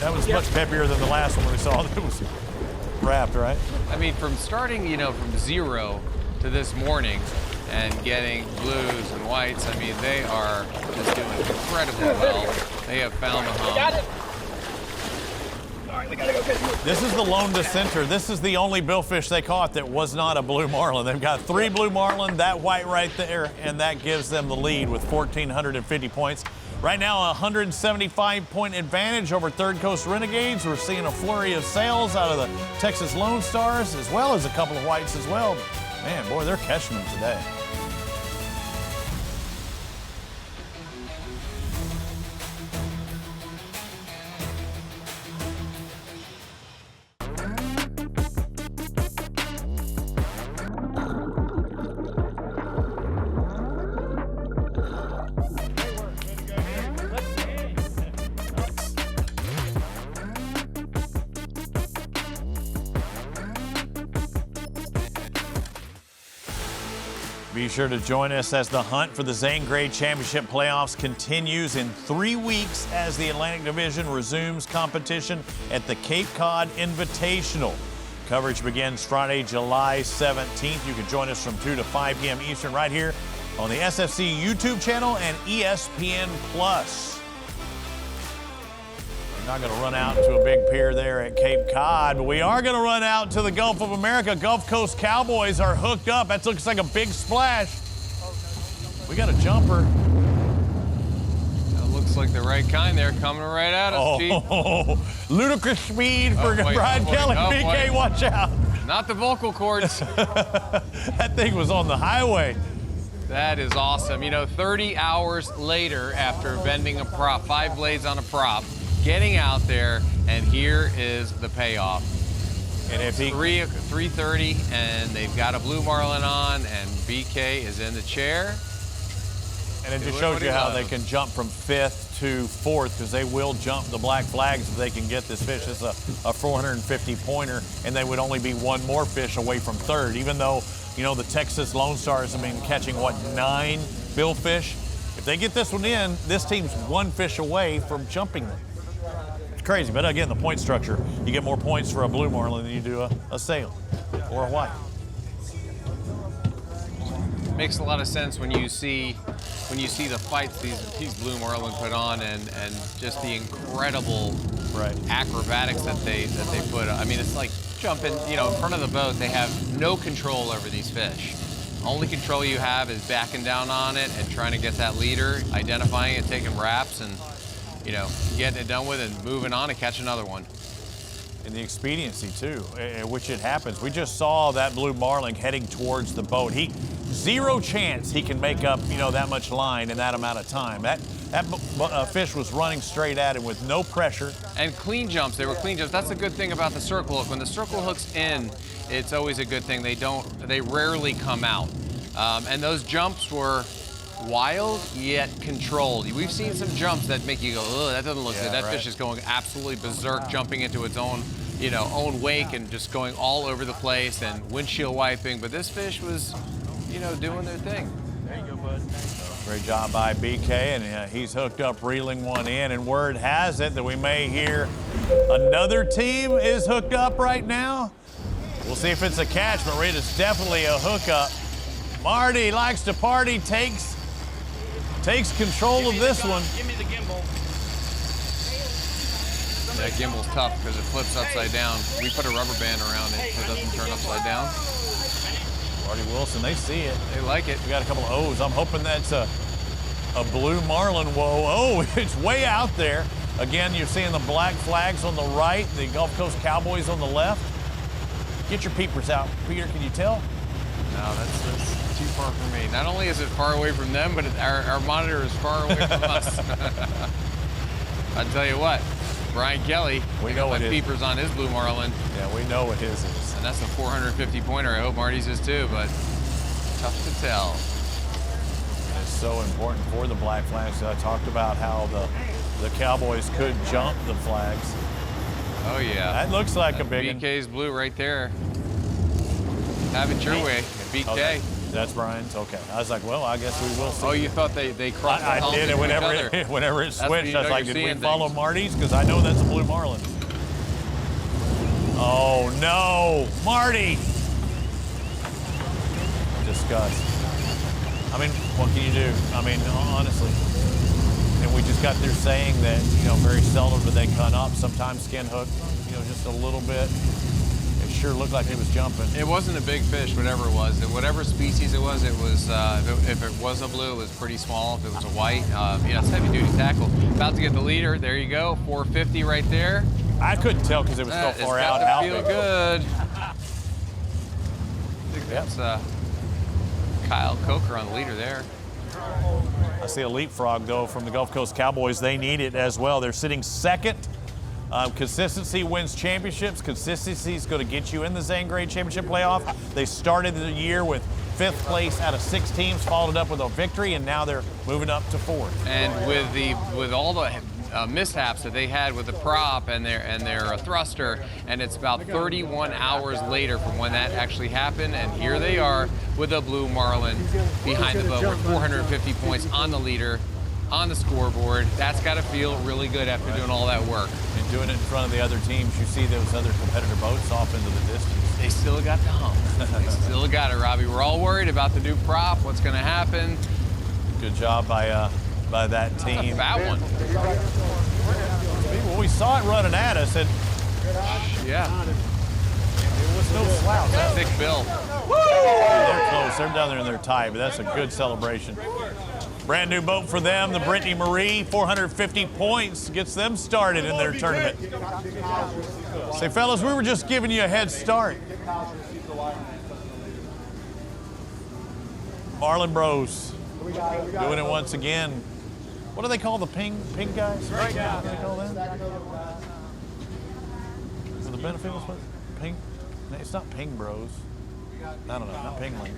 S2: That was much peppier than the last one we saw. It was wrapped, right?
S3: I mean, from starting, from 0 to this morning and getting blues and whites, I mean, they are just doing incredibly well. They have found the hum.
S2: This is the lone dissenter. This is the only billfish they caught that was not a blue marlin. They've got 3 blue marlin, that white right there, and that gives them the lead with 1,450 points. Right now, a 175-point advantage over Third Coast Renegades. We're seeing a flurry of sales out of the Texas Lone Stars, as well as a couple of whites as well. Man, boy, they're catching them today. Be sure to join us as the hunt for the Zane Grey Championship playoffs continues in 3 weeks as the Atlantic Division resumes competition at the Cape Cod Invitational. Coverage begins Friday, July 17th. You can join us from 2 to 5 p.m. Eastern right here on the SFC YouTube channel and ESPN+. We're not going to run out to a big pier there at Cape Cod, but we are going to run out to the Gulf of America. Gulf Coast Cowboys are hooked up. That looks like a big splash. We got a jumper.
S3: That looks like the right kind there, coming right at us, Chief.
S2: Ludicrous speed for Brian Kelly. BK, watch out.
S3: Not the vocal cords.
S2: That thing was on the highway.
S3: That is awesome. 30 hours later, after bending a prop, 5 blades on a prop, getting out there, and here is the payoff.
S2: And if he
S3: 3:30, and they've got a blue marlin on, and BK is in the chair.
S2: And it just shows you how they can jump from 5th to 4th, because they will jump the black flags if they can get this fish. It's a 450 pointer, and they would only be 1 more fish away from 3rd, even though the Texas Lone Stars have been catching 9 billfish. If they get this one in, this team's 1 fish away from jumping them. Crazy, but again, the point structure, you get more points for a blue marlin than you do a sail or a white.
S3: Makes a lot of sense when you see the fights these blue marlin put on, and just the incredible acrobatics that they put on. I mean, it's like jumping in front of the boat. They have no control over these fish. Only control you have is backing down on it and trying to get that leader, identifying it, taking wraps, and getting it done with and moving on and catch another one.
S2: And the expediency too, in which it happens. We just saw that blue marlin heading towards the boat. Zero chance he can make up, that much line in that amount of time. That fish was running straight at him with no pressure.
S3: And clean jumps. They were clean jumps. That's the good thing about the circle hook. When the circle hook's in, it's always a good thing. They rarely come out. And those jumps were wild yet controlled. We've seen some jumps that make you go, oh, that doesn't look good. That fish is going absolutely berserk, jumping into its own, own wake and just going all over the place and windshield wiping. But this fish was, doing their thing.
S2: There you go, bud. Great job by BK, and he's hooked up, reeling one in. And word has it that we may hear another team is hooked up right now. We'll see if it's a catch, but it's definitely a hookup. Marty likes to party, takes control of this one.
S14: Give me the gimbal.
S3: That gimbal's tough because it flips upside down. We put a rubber band around it so it doesn't turn upside down.
S2: Marty Wilson, they see it.
S3: They like it.
S2: We got a couple of O's. I'm hoping that's a blue marlin. Whoa, oh, it's way out there. Again, you're seeing the black flags on the right, the Gulf Coast Cowboys on the left. Get your peepers out. Peter, can you tell?
S3: No, that's too far from me. Not only is it far away from them, but our monitor is far away from us. I tell you what, Brian Kelly, we know what peepers on his blue marlin.
S2: Yeah, we know what his is.
S3: And that's a 450 pointer. I hope Marty's is too, but tough to tell.
S2: It's so important for the black flags. I talked about how the Cowboys could jump the flags.
S3: Oh yeah.
S2: That looks like a big one.
S3: BK's blue right there. Have it your way, BK.
S2: Okay. That's Brian's. Okay. I was like, well, I guess we will see.
S3: Oh, you thought they crossed the
S2: I did it whenever it switched. I was like, did we follow Marty's? Because I know that's a blue marlin. Oh no, Marty! Disgust. I mean, what can you do? I mean, honestly. And we just got through saying that, very seldom do they cut up. Sometimes skin hook, just a little bit. It sure looked like it was jumping.
S3: It wasn't a big fish, whatever it was. Whatever species it was, if it was a blue, it was pretty small. If it was a white, it's heavy duty tackle. About to get the leader. There you go, 450 right there.
S2: I couldn't tell because it was so far out.
S3: That feel good. I think that's Kyle Coker on the leader there.
S2: I see a leapfrog, though, from the Gulf Coast Cowboys. They need it as well. They're sitting second. Consistency wins championships. Consistency is going to get you in the Zane Grade Championship playoff. They started the year with 5th place out of 6 teams, followed up with a victory, and now they're moving up to 4th.
S3: And with all the mishaps that they had with the prop and their thruster, and it's about 31 hours later from when that actually happened, and here they are with a blue marlin behind the boat with 450 points on the leader, on the scoreboard. That's got to feel really good after doing all that work.
S2: And doing it in front of the other teams, you see those other competitor boats off into the distance.
S3: They still got the hump. They still got it, Robbie. We're all worried about the new prop, what's going to happen.
S2: Good job by that team.
S3: That one.
S2: Well, we saw it running at us, and
S3: yeah,
S2: it was no slouch.
S3: That's a thick bill.
S2: They're close. They're down there and they're tight, but that's a good celebration. Brand new boat for them, the Brittany Marie, 450 points, gets them started in their tournament. Say, fellas, we were just giving you a head start. Marlin Bros doing it once again. What do they call the ping guys? Right now. What do they call them? For the benefit of ping? It's not ping bros. I don't know, not pingling.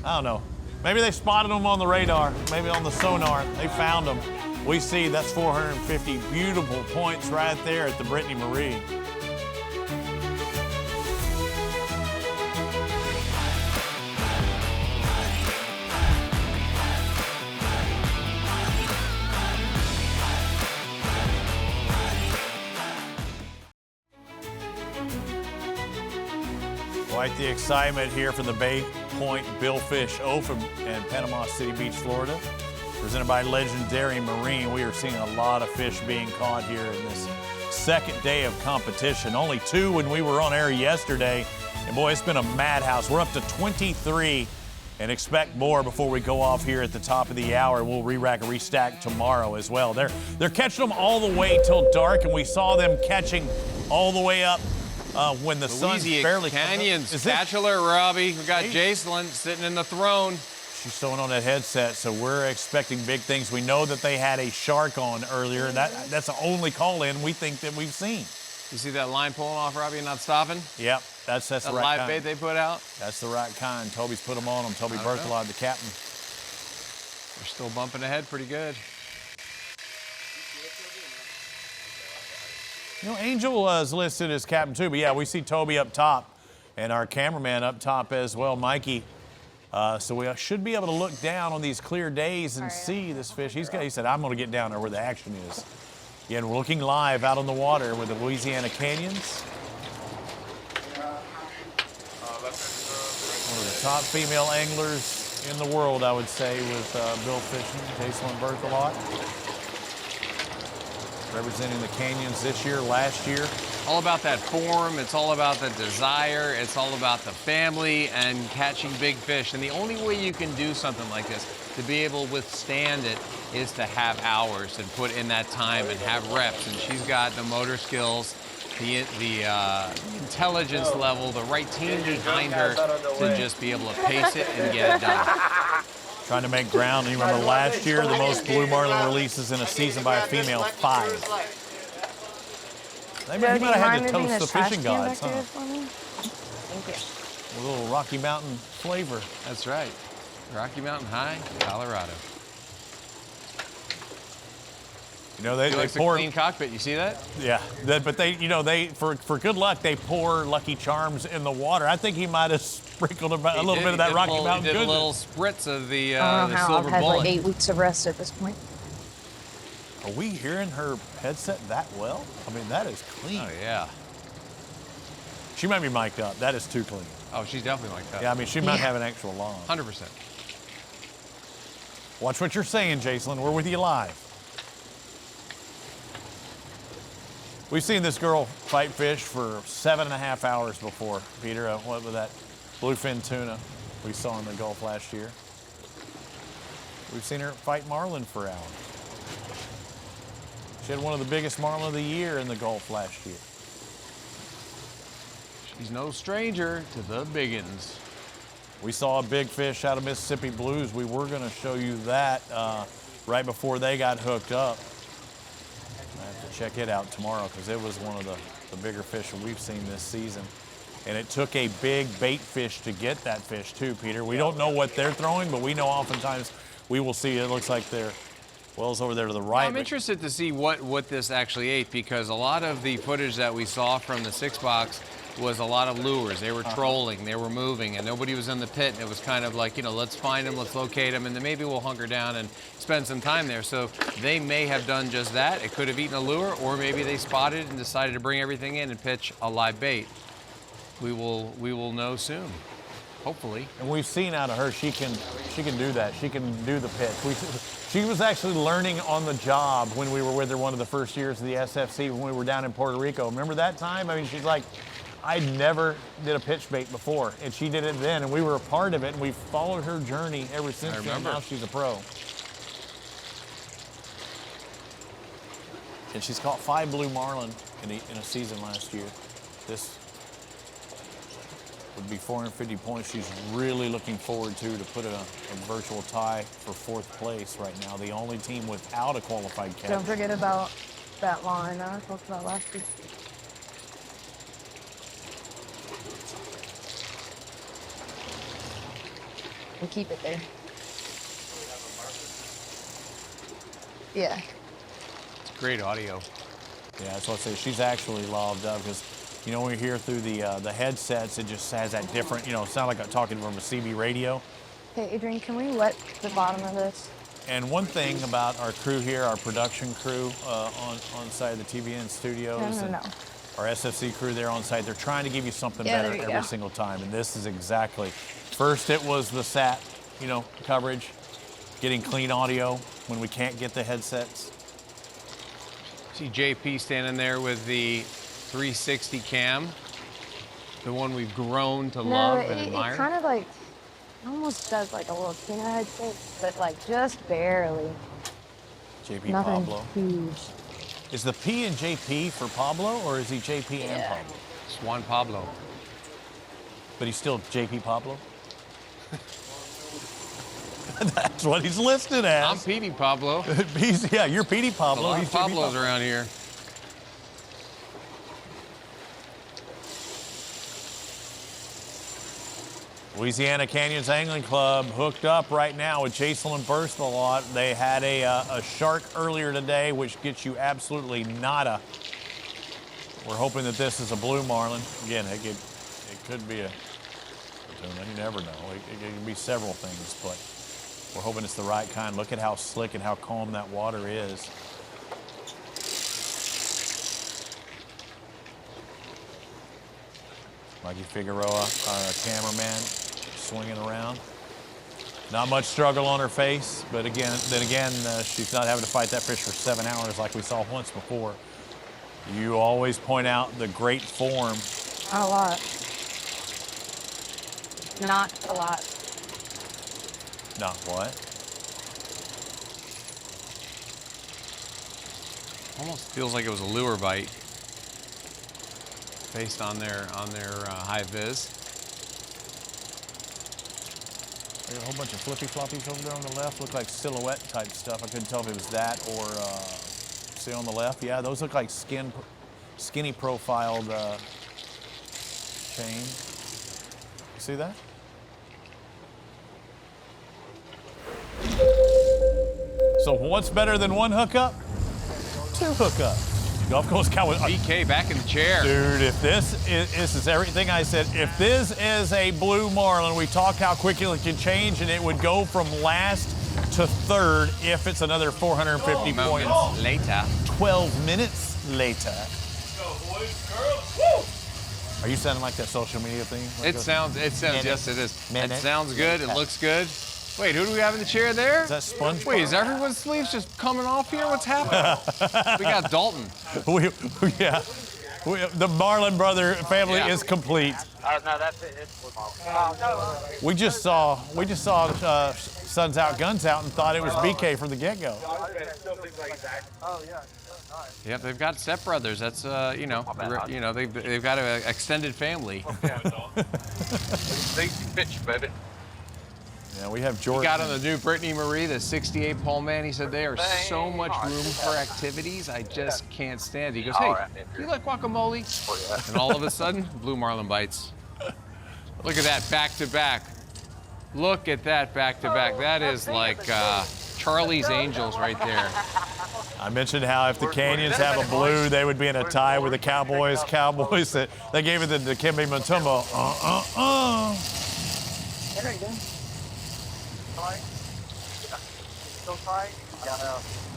S2: I don't know. Maybe they spotted them on the radar, maybe on the sonar. They found them. We see that's 450 beautiful points right there at the Brittany Marie. Quite the excitement here from the Bay Point Billfish Open in Panama City Beach, Florida. Presented by Legendary Marine. We are seeing a lot of fish being caught here in this second day of competition. Only 2 when we were on air yesterday. And boy, it's been a madhouse. We're up to 23 and expect more before we go off here at the top of the hour. We'll re-rack and restack tomorrow as well. They're catching them all the way till dark, and we saw them catching all the way up when the sun's barely
S3: Canyon spatula, Robbie. We got Jacelyn sitting in the throne.
S2: She's throwing on that headset, so we're expecting big things. We know that they had a shark on earlier. That's the only call-in we think that we've seen.
S3: You see that line pulling off, Robbie, and not stopping?
S2: Yep. That's the right
S3: live
S2: kind.
S3: bait they put out?
S2: That's the right kind. Toby's put them on them. Toby Berthelot, the captain.
S3: They're still bumping ahead pretty good.
S2: You know, Angel is listed as captain too, but yeah, we see Toby up top and our cameraman up top as well, Mikey. So we should be able to look down on these clear days and see this fish. He said, I'm going to get down there where the action is. Again, we're looking live out on the water with the Louisiana Canyons. One of the top female anglers in the world, I would say, with Bill Fishing, Jason Berthelot. Representing the Canyons this year, last year.
S3: All about that form, it's all about the desire, it's all about the family and catching big fish. And the only way you can do something like this, to be able to withstand it, is to have hours and put in that time and have reps. And she's got the motor skills, the intelligence level, the right team behind her to just be able to pace it and get it done.
S2: Trying to make ground. You remember last year, the most blue marlin releases in a season by a female, 5. They might have had to toast the fishing gods, huh?
S13: Thank you.
S2: A little Rocky Mountain flavor.
S3: That's right. Rocky Mountain High, Colorado.
S2: You know, they
S3: pour a clean cockpit. You see that?
S2: Yeah, but they for good luck they pour Lucky Charms in the water. I think he might have sprinkled a little bit of that Rocky Mountain
S3: goodness.
S2: He
S3: did a little spritz of the
S13: I don't know how
S3: silver
S13: I've had
S3: bullet.
S13: like 8 weeks of rest at this point.
S2: Are we hearing her headset that well? I mean, that is clean.
S3: Oh yeah.
S2: She might be mic'd up. That is too clean.
S3: Oh, she's definitely mic'd up.
S2: Yeah, I mean, she might have an extra long.
S3: 100%.
S2: Watch what you're saying, Jason. We're with you live. We've seen this girl fight fish for 7.5 hours before, Peter. What was that bluefin tuna we saw in the Gulf last year? We've seen her fight marlin for hours. She had one of the biggest marlin of the year in the Gulf last year.
S3: She's no stranger to the biggins.
S2: We saw a big fish out of Mississippi Blues. We were going to show you that right before they got hooked up. I have to check it out tomorrow because it was one of the bigger fish that we've seen this season. And it took a big bait fish to get that fish too, Peter. We don't know what they're throwing, but we know oftentimes we will see it looks like they're wells over there to the right.
S3: I'm interested to see what this actually ate, because a lot of the footage that we saw from the 6-box was a lot of lures. They were trolling, they were moving, and nobody was in the pit. And it was kind of like, let's find them, let's locate them, and then maybe we'll hunker down and spend some time there. So they may have done just that. It could have eaten a lure, or maybe they spotted and decided to bring everything in and pitch a live bait. We will know soon, hopefully.
S2: And we've seen out of her, she can do that. She can do the pitch. She was actually learning on the job when we were with her one of the first years of the SFC when we were down in Puerto Rico. Remember that time? I mean, she's like, I never did a pitch bait before, and she did it then, and we were a part of it, and we've followed her journey ever since then. Now she's a pro. And she's caught 5 blue marlin in a season last year. This would be 450 points. She's really looking forward to put a virtual tie for 4th place right now. The only team without a qualified catch.
S13: Don't forget about that line I talked about last week. We'll keep it there. Yeah.
S3: It's great audio.
S2: Yeah, that's what I say. She's actually loved up because, when you hear through the headsets, it just has that different, sound like I'm talking from a CB radio.
S13: Hey, Adrian, can we wet the bottom of this?
S2: And one thing about our crew here, our production crew on site of the TVN studios,
S13: No.
S2: Our SFC crew there on site, they're trying to give you something better every single time. And this is exactly, first it was the SAT, coverage, getting clean audio when we can't get the headsets.
S3: See JP standing there with the 360 cam, the one we've grown to love and admire.
S13: It kind of like, almost does like a little tuna headset, but like just barely.
S2: JP
S13: Nothing
S2: Pablo.
S13: huge.
S2: Is the P in JP for Pablo, or is he JP and Pablo?
S3: It's Juan Pablo.
S2: But he's still JP Pablo? That's what he's listed as.
S3: I'm Petey Pablo.
S2: You're Petey Pablo.
S3: A lot
S2: He's
S3: of Pablos around here.
S2: Louisiana Canyons Angling Club hooked up right now with Jason and Berthelot. They had a shark earlier today, which gets you absolutely nada. We're hoping that this is a blue marlin. Again, it could be a tuna. You never know. It can be several things, but we're hoping it's the right kind. Look at how slick and how calm that water is. Mikey Figueroa, our cameraman, swinging around. Not much struggle on her face, but again, she's not having to fight that fish for 7 hours like we saw once before. You always point out the great form.
S16: Not a lot. Not a lot.
S2: Not what?
S3: Almost feels like it was a lure bite based on their high vis.
S2: There's a whole bunch of flippy floppies over there on the left. Look like silhouette type stuff. I couldn't tell if it was that or see on the left. Yeah, those look like skinny profiled chain. See that? So what's better than one hookup? Two hookups. Gulf Coast Cowboys.
S3: BK back in the chair.
S2: Dude, if this is everything I said. If this is a blue marlin, we talked how quickly it can change, and it would go from last to third if it's another 450 points
S3: later.
S2: 12 minutes later. Are you sounding like that social media thing?
S3: It sounds, yes it is. It sounds good, it looks good. Wait, who do we have in the chair there?
S2: Is that SpongeBob?
S3: Wait, is everyone's sleeves just coming off here? What's happening? We got Dalton.
S2: The Marlin brother family is complete.
S6: No, that's it. It's
S2: We just saw Suns Out, Guns Out and thought it was BK from the get-go.
S3: Yep, they've got stepbrothers. That's they've got an extended family.
S6: pitch, baby.
S2: Yeah, we have Jordan.
S3: He got on the new Brittany Marie, the 68 pole man. He said there are so much room for activities, I just can't stand it. He goes, hey, you like guacamole? And all of a sudden, blue marlin bites. Look at that back-to-back. Look at that back-to-back. That is like Charlie's Angels right there.
S2: I mentioned how if the Canyons have a blue, they would be in a tie with the Cowboys. Cowboys, they gave it to Dikembe Mutombo.
S6: There you go.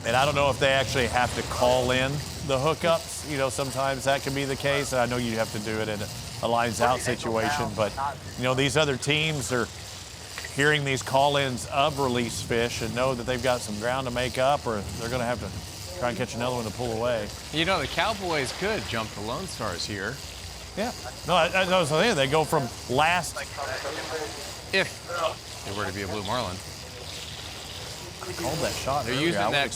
S2: And I don't know if they actually have to call in the hookups. You know, sometimes that can be the case. And I know you have to do it in a lines out situation, but you know, these other teams are hearing these call-ins of release fish and know that they've got some ground to make up, or they're going to have to try and catch another one to pull away.
S3: You know, the Cowboys could jump the Lone Stars here.
S2: Yeah. No, I was saying they go from last.
S3: If they were to be a blue marlin.
S2: Called that shot.
S3: They're using that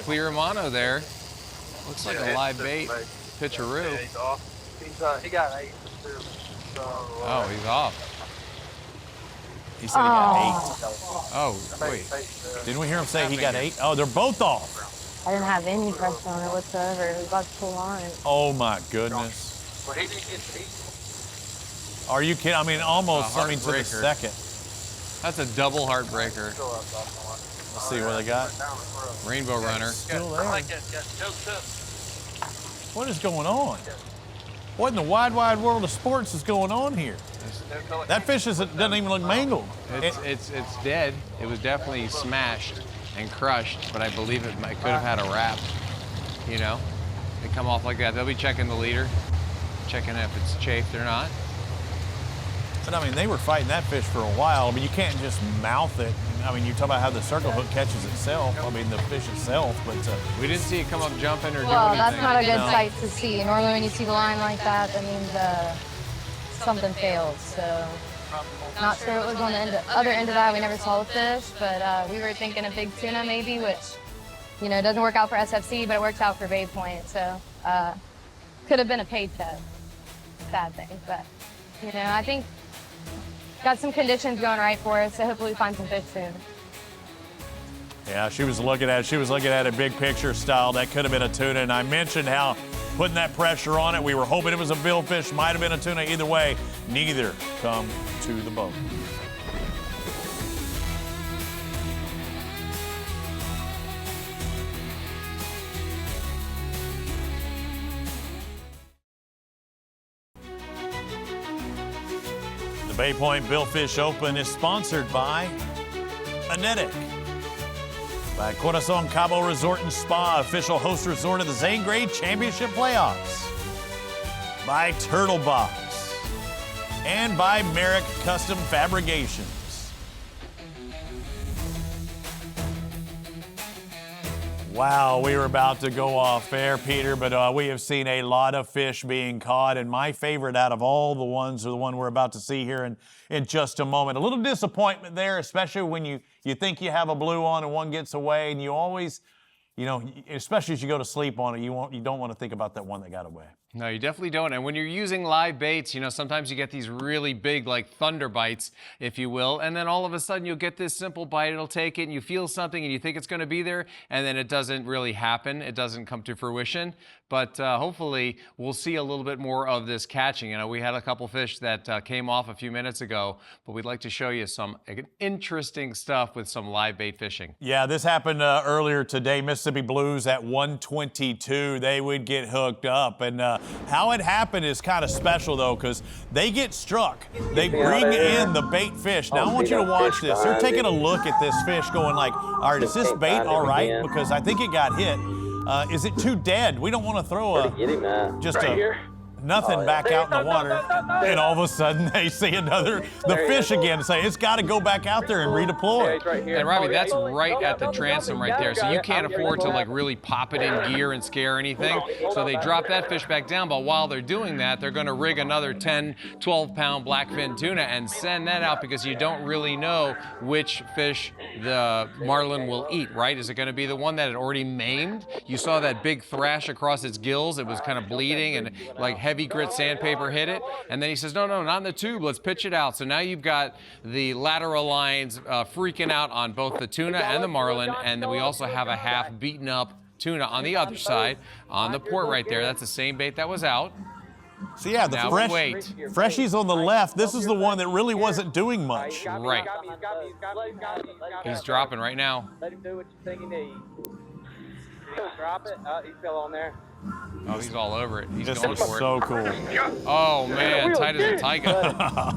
S3: clear mono there. Looks like a live bait. Pitcheroo.
S6: He got 8.
S3: Oh, he's off.
S2: He said he got 8.
S3: Oh, wait.
S2: Didn't we hear him say he got 8? Oh, they're both off.
S16: I didn't have any pressure on it whatsoever. It was about to pull on it.
S2: Oh my goodness. Are you kidding? I mean, almost. I mean, to the second.
S3: That's a double heartbreaker.
S2: Let's see what they got.
S3: Rainbow runner.
S2: Still there. What is going on? What in the wide world of sports is going on here? That fish doesn't even look mangled.
S3: It's dead. It was definitely smashed and crushed, but I believe it could have had a wrap. You know, they come off like that. They'll be checking the leader, checking if it's chafed or not.
S2: But I mean, they were fighting that fish for a while. I mean, you can't just mouth it. I mean, you talk about how the circle hook catches itself. I mean, the fish itself, but
S3: we didn't see it come up jumping or do anything.
S16: Well, that's not a good sight to see. Normally, when you see the line like that, that means something failed. So, not sure what was on the other end of that. We never saw the fish, but we were thinking a big tuna maybe, which, you know, doesn't work out for SFC, but it works out for Bay Point. So, could have been a paycheck. Sad thing, but you know, I think. Got some conditions going right for us, so hopefully we find some fish soon.
S2: Yeah, she was looking at a big picture style. That could have been a tuna. And I mentioned how putting that pressure on it. We were hoping it was a billfish, might have been a tuna. Either way, neither come to the boat. The Bay Point Billfish Open is sponsored by Anetic, by Corazon Cabo Resort and Spa, official host resort of the Zane Grade Championship Playoffs, by Turtle Box, and by Merrick Custom Fabrications. Wow, we were about to go off air, Peter, but we have seen a lot of fish being caught, and my favorite out of all the ones are the one we're about to see here in just a moment. A little disappointment there, especially when you think you have a blue on and one gets away, and you always, you know, especially as you go to sleep on it, you don't want to think about that one that got away.
S3: No, you definitely don't. And when you're using live baits, you know, sometimes you get these really big, like thunder bites, if you will, and then all of a sudden you'll get this simple bite. It'll take it, and you feel something, and you think it's going to be there, and then it doesn't really happen. It doesn't come to fruition. But hopefully we'll see a little bit more of this catching. You know, we had a couple fish that came off a few minutes ago, but we'd like to show you some interesting stuff with some live bait fishing.
S2: Yeah, this happened earlier today. Mississippi Blues at 122, they would get hooked up. And how it happened is kind of special, though, because they get struck. They bring in the bait fish. Now, I want you to watch this. They're taking a look at this fish going like, all right, is this bait all right? Because I think it got hit. Is it too dead? We don't want to throw nothing back out in the water, and all of a sudden they see the fish again and say, it's got to go back out there and redeploy.
S3: And Robbie, that's right at the transom right there, so you can't afford to like really pop it in gear and scare anything. So they drop that fish back down, but while they're doing that, they're going to rig another 10, 12-pound blackfin tuna and send that out, because you don't really know which fish the marlin will eat, right? Is it going to be the one that it already maimed? You saw that big thrash across its gills. It was kind of bleeding, and like heavy grit sandpaper hit it, and then he says, no, not in the tube, let's pitch it out. So now you've got the lateral lines freaking out on both the tuna and the marlin, and then we also have a half beaten up tuna on the other side, on the port right there. That's the same bait that was out.
S2: So yeah, the freshies on the left, this is the one that really wasn't doing much.
S3: Right. He's dropping right now.
S6: Let him do what you think he needs. Drop it. He fell on there.
S3: Oh, he's all over it. He's
S2: this
S3: going
S2: was
S3: for it.
S2: so cool.
S3: Oh, man, tight as a tiger.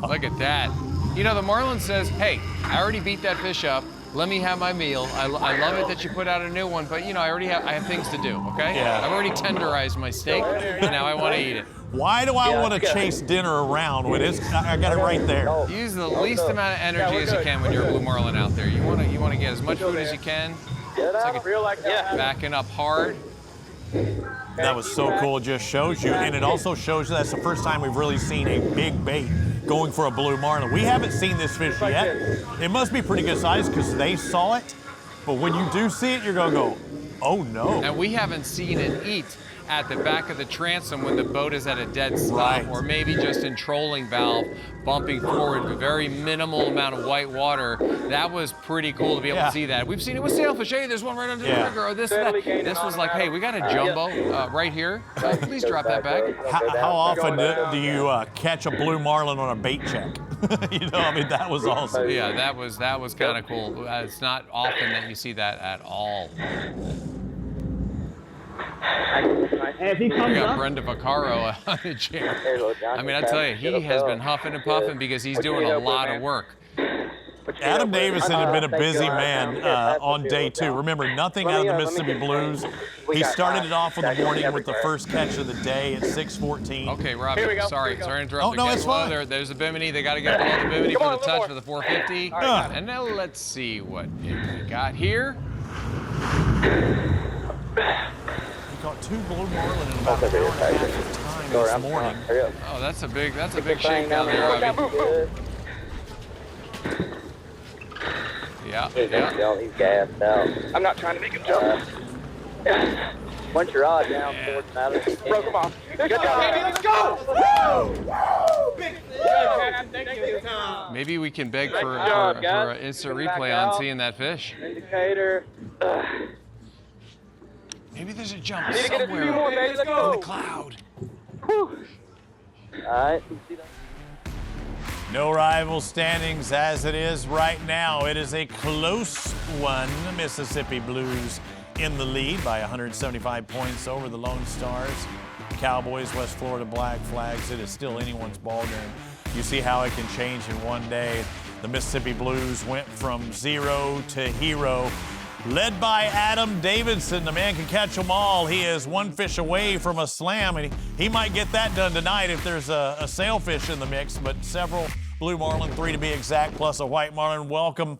S3: Look at that. You know, the marlin says, hey, I already beat that fish up. Let me have my meal. I love it that you put out a new one, but, you know, I have things to do, okay?
S2: Yeah.
S3: I've already tenderized my steak, and now I want to eat it.
S2: Why do I want to chase dinner around when I got it right there?
S3: Use the least amount of energy as you can when you're a blue marlin out there. You want to get as much food as you can. It's like backing up hard.
S2: That was so cool. It just shows you, and it also shows you that's the first time we've really seen a big bait going for a blue marlin. We haven't seen this fish yet. It must be pretty good size because they saw it, but when you do see it, you're going to go, oh no.
S3: And we haven't seen it eat at the back of the transom when the boat is at a dead stop, or maybe just in trolling valve, bumping forward with very minimal amount of white water. That was pretty cool to be able to see that. We've seen it with sailfish. Hey, there's one right under the trigger, or this and that. This was like, hey, we got a jumbo right here. Please drop that back.
S2: How often do you catch a blue marlin on a bait check? You know, I mean, that was awesome.
S3: Yeah, that was kind of cool. It's not often that you see that at all. We got Brenda Vaccaro on the chair. I mean, I tell you, he has been huffing and puffing because he's doing a lot of work.
S2: Adam Davidson had been a busy man on day two. Remember, nothing out of the Mississippi Blues. He started it off in the morning with the first catch of the day at 6:14.
S3: Okay, Robbie, sorry to interrupt.
S2: Oh, no, it's fine.
S3: There's the Bimini. They got to get below the Bimini for the touch for the 450. And now let's see what we got here.
S2: Caught two blue marlin in about an hour and a half of time this morning.
S3: Oh, that's a big shake down there, Robbie. Yeah.
S6: He's gassed out. I'm not trying to make him jump. Once your rod down, towards matter. Broke him off. Good job, baby. Let's go! Woo!
S3: Maybe we can beg for an instant replay on seeing that fish.
S6: Indicator.
S3: Maybe there's a jump
S6: Need to get a
S3: somewhere
S6: few more, baby. Let's go.
S3: in the cloud.
S6: All right.
S2: No rival standings as it is right now. It is a close one. The Mississippi Blues in the lead by 175 points over the Lone Stars. Cowboys, West Florida Black Flags. It is still anyone's ball game. You see how it can change in one day. The Mississippi Blues went from 0 to hero. Led by Adam Davidson, the man can catch them all. He is one fish away from a slam, and he might get that done tonight if there's a sailfish in the mix, but several blue marlin, 3 to be exact, plus a white marlin. Welcome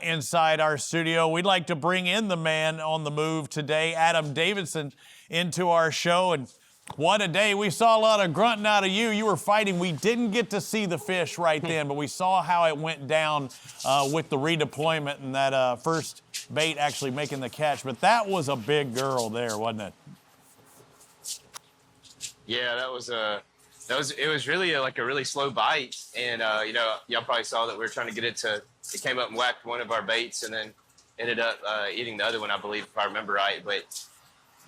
S2: inside our studio. We'd like to bring in the man on the move today, Adam Davidson, into our show. And what a day. We saw a lot of grunting out of you. You were fighting. We didn't get to see the fish right then, but we saw how it went down with the redeployment and that first bait actually making the catch. But that was a big girl there, wasn't it?
S17: Yeah, it was really like a really slow bite. And, y'all probably saw that we were trying to get it came up and whacked one of our baits and then ended up eating the other one, I believe, if I remember right. But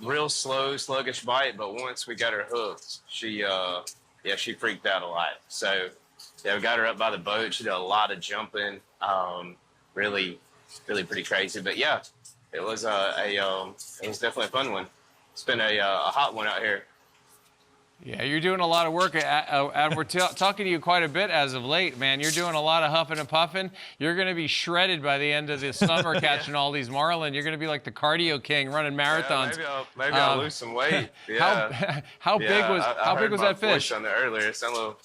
S17: real slow, sluggish bite. But once we got her hooked, she freaked out a lot. So, yeah, we got her up by the boat. She did a lot of jumping. Really pretty crazy. But, yeah, it was it was definitely a fun one. It's been a hot one out here.
S3: Yeah, you're doing a lot of work. We're talking to you quite a bit as of late, man. You're doing a lot of huffing and puffing. You're going to be shredded by the end of the summer catching all these marlin. You're going to be like the cardio king running marathons.
S17: Yeah, maybe I'll lose some weight. Yeah.
S3: How big was that fish?
S17: On there earlier. It's a little.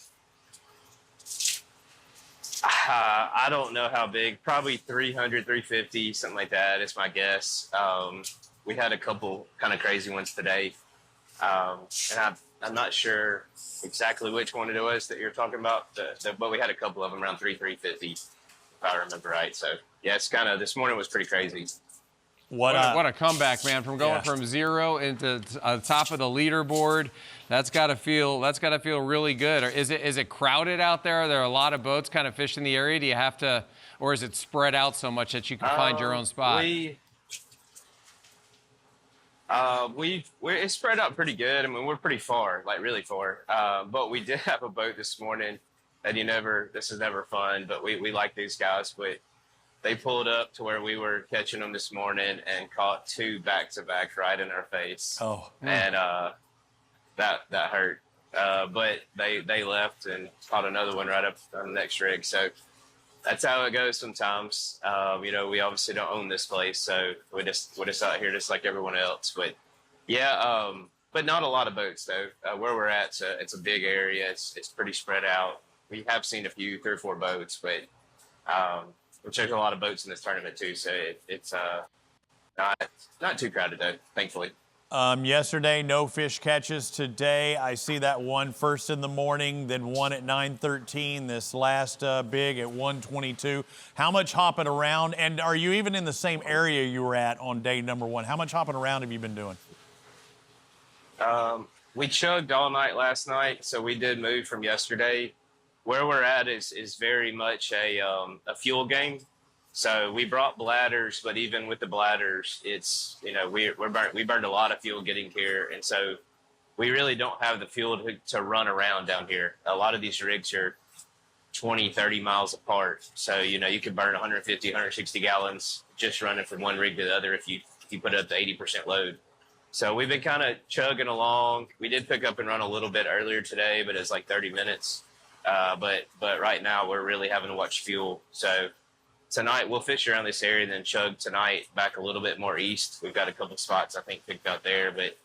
S17: I don't know how big. Probably 300, 350, something like that. It's my guess. We had a couple kind of crazy ones today, and I'm not sure exactly which one it was that you're talking about, but we had a couple of them around 350, if I remember right. So, yeah, it's kind of, this morning was pretty crazy.
S3: What a comeback, man! From going from 0 into top of the leaderboard, that's got to feel really good. Or is it crowded out there? Are there a lot of boats kind of fishing the area? Do you have to, or is it spread out so much that you can find your own spot?
S17: It's spread out pretty good. I mean, we're pretty far, like really far. But we did have a boat this morning that this is never fun, but we like these guys. But they pulled up to where we were catching them this morning and caught 2 back-to-back right in our face.
S2: Oh.
S17: And that hurt. But they left and caught another one right up on the next rig. So that's how it goes sometimes. We obviously don't own this place, so we're just out here just like everyone else. But yeah, but not a lot of boats though. Where we're at, it's a big area. It's pretty spread out. We have seen a few, 3 or 4 boats, but which there's a lot of boats in this tournament too. So it's not too crowded though, thankfully.
S2: Yesterday, no fish catches. Today, I see that one first in the morning, then one at 9:13. This last big at 1:22. How much hopping around? And are you even in the same area you were at on day number 1? How much hopping around have you been doing?
S17: We chugged all night last night, so we did move from yesterday. Where we're at is very much a fuel game. So we brought bladders, but even with the bladders, it's, we burned a lot of fuel getting here. And so we really don't have the fuel to run around down here. A lot of these rigs are 20, 30 miles apart. So, you could burn 150, 160 gallons just running from one rig to the other if you put it up to 80% load. So we've been kind of chugging along. We did pick up and run a little bit earlier today, but it's like 30 minutes. But right now we're really having to watch fuel. So tonight we'll fish around this area and then chug tonight back a little bit more east. We've got a couple spots I think picked out there, but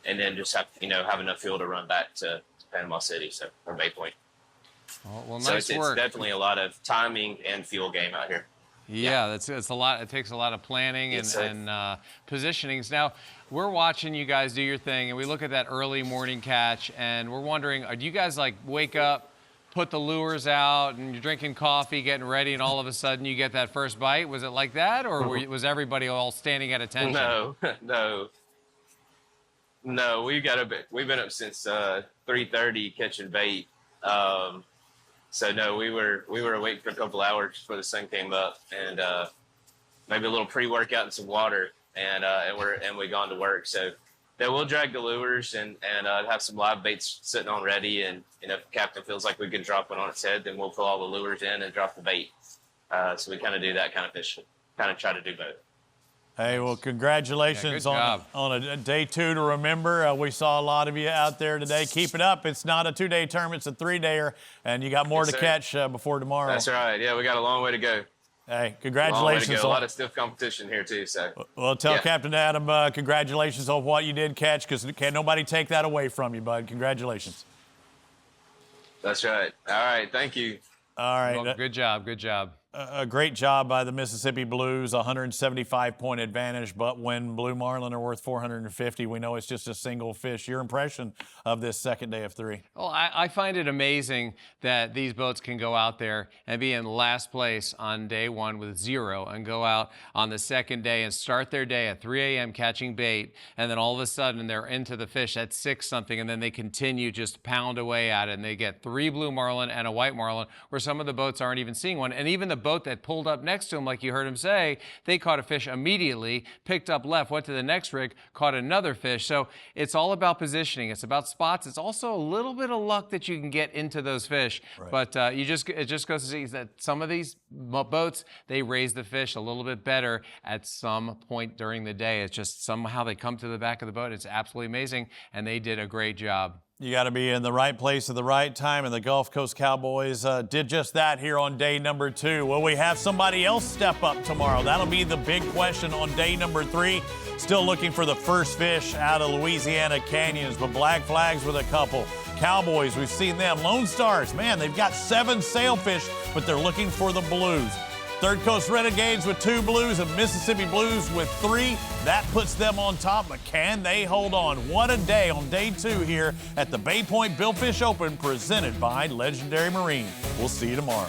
S17: and then just have enough fuel to run back to Panama City, or Bay Point.
S3: Well,
S17: so
S3: nice work.
S17: It's definitely a lot of timing and fuel game out here.
S3: Yeah, it's a lot. It takes a lot of planning and positionings. Now, we're watching you guys do your thing, and we look at that early morning catch, and we're wondering, do you guys wake up, put the lures out, and you're drinking coffee, getting ready, and all of a sudden you get that first bite? Was it like that, or was everybody all standing at attention?
S17: No. We've been up since 3:30 catching bait. So no, we were awake for a couple hours before the sun came up, and maybe a little pre-workout and some water, and we've gone to work. So they will drag the lures and have some live baits sitting on ready. And if the captain feels like we can drop one on its head, then we'll pull all the lures in and drop the bait. So we kind of do that kind of fishing, kind of try to do both.
S2: Hey, well, congratulations on a day 2 to remember. We saw a lot of you out there today. Keep it up. It's not a 2-day tournament, it's a 3-dayer, and you got more to catch before tomorrow.
S17: That's right. Yeah, we got a long way to go.
S2: Hey, congratulations.
S17: A lot of stiff competition here, too. So.
S2: Well, tell Captain Adam congratulations on what you did catch, because can't nobody take that away from you, bud. Congratulations.
S17: That's right. All right. Thank you.
S2: All right.
S3: Well, good job. Good job.
S2: A great job by the Mississippi Blues, 175-point advantage, but when blue marlin are worth 450, we know it's just a single fish. Your impression of this second day of 3?
S3: Well, I find it amazing that these boats can go out there and be in last place on day 1 with 0 and go out on the second day and start their day at 3 a.m. catching bait, and then all of a sudden they're into the fish at 6-something, and then they continue just pound away at it, and they get 3 blue marlin and a white marlin, where some of the boats aren't even seeing one. And even the boat that pulled up next to him, like you heard him say, they caught a fish immediately, picked up left, went to the next rig, caught another fish. So it's all about positioning. It's about spots. It's also a little bit of luck that you can get into those fish. Right. But it just goes to see that some of these boats, they raise the fish a little bit better at some point during the day. It's just somehow they come to the back of the boat. It's absolutely amazing, and they did a great job.
S2: You got to be in the right place at the right time, and the Gulf Coast Cowboys did just that here on day number 2. Will we have somebody else step up tomorrow? That'll be the big question on day number 3. Still looking for the first fish out of Louisiana canyons, but black flags with a couple. Cowboys, we've seen them. Lone Stars, man, they've got 7 sailfish, but they're looking for the blues. Third Coast Renegades with 2 blues and Mississippi Blues with 3. That puts them on top, but can they hold on? What a day on day 2 here at the Bay Point Billfish Open, presented by Legendary Marine. We'll see you tomorrow.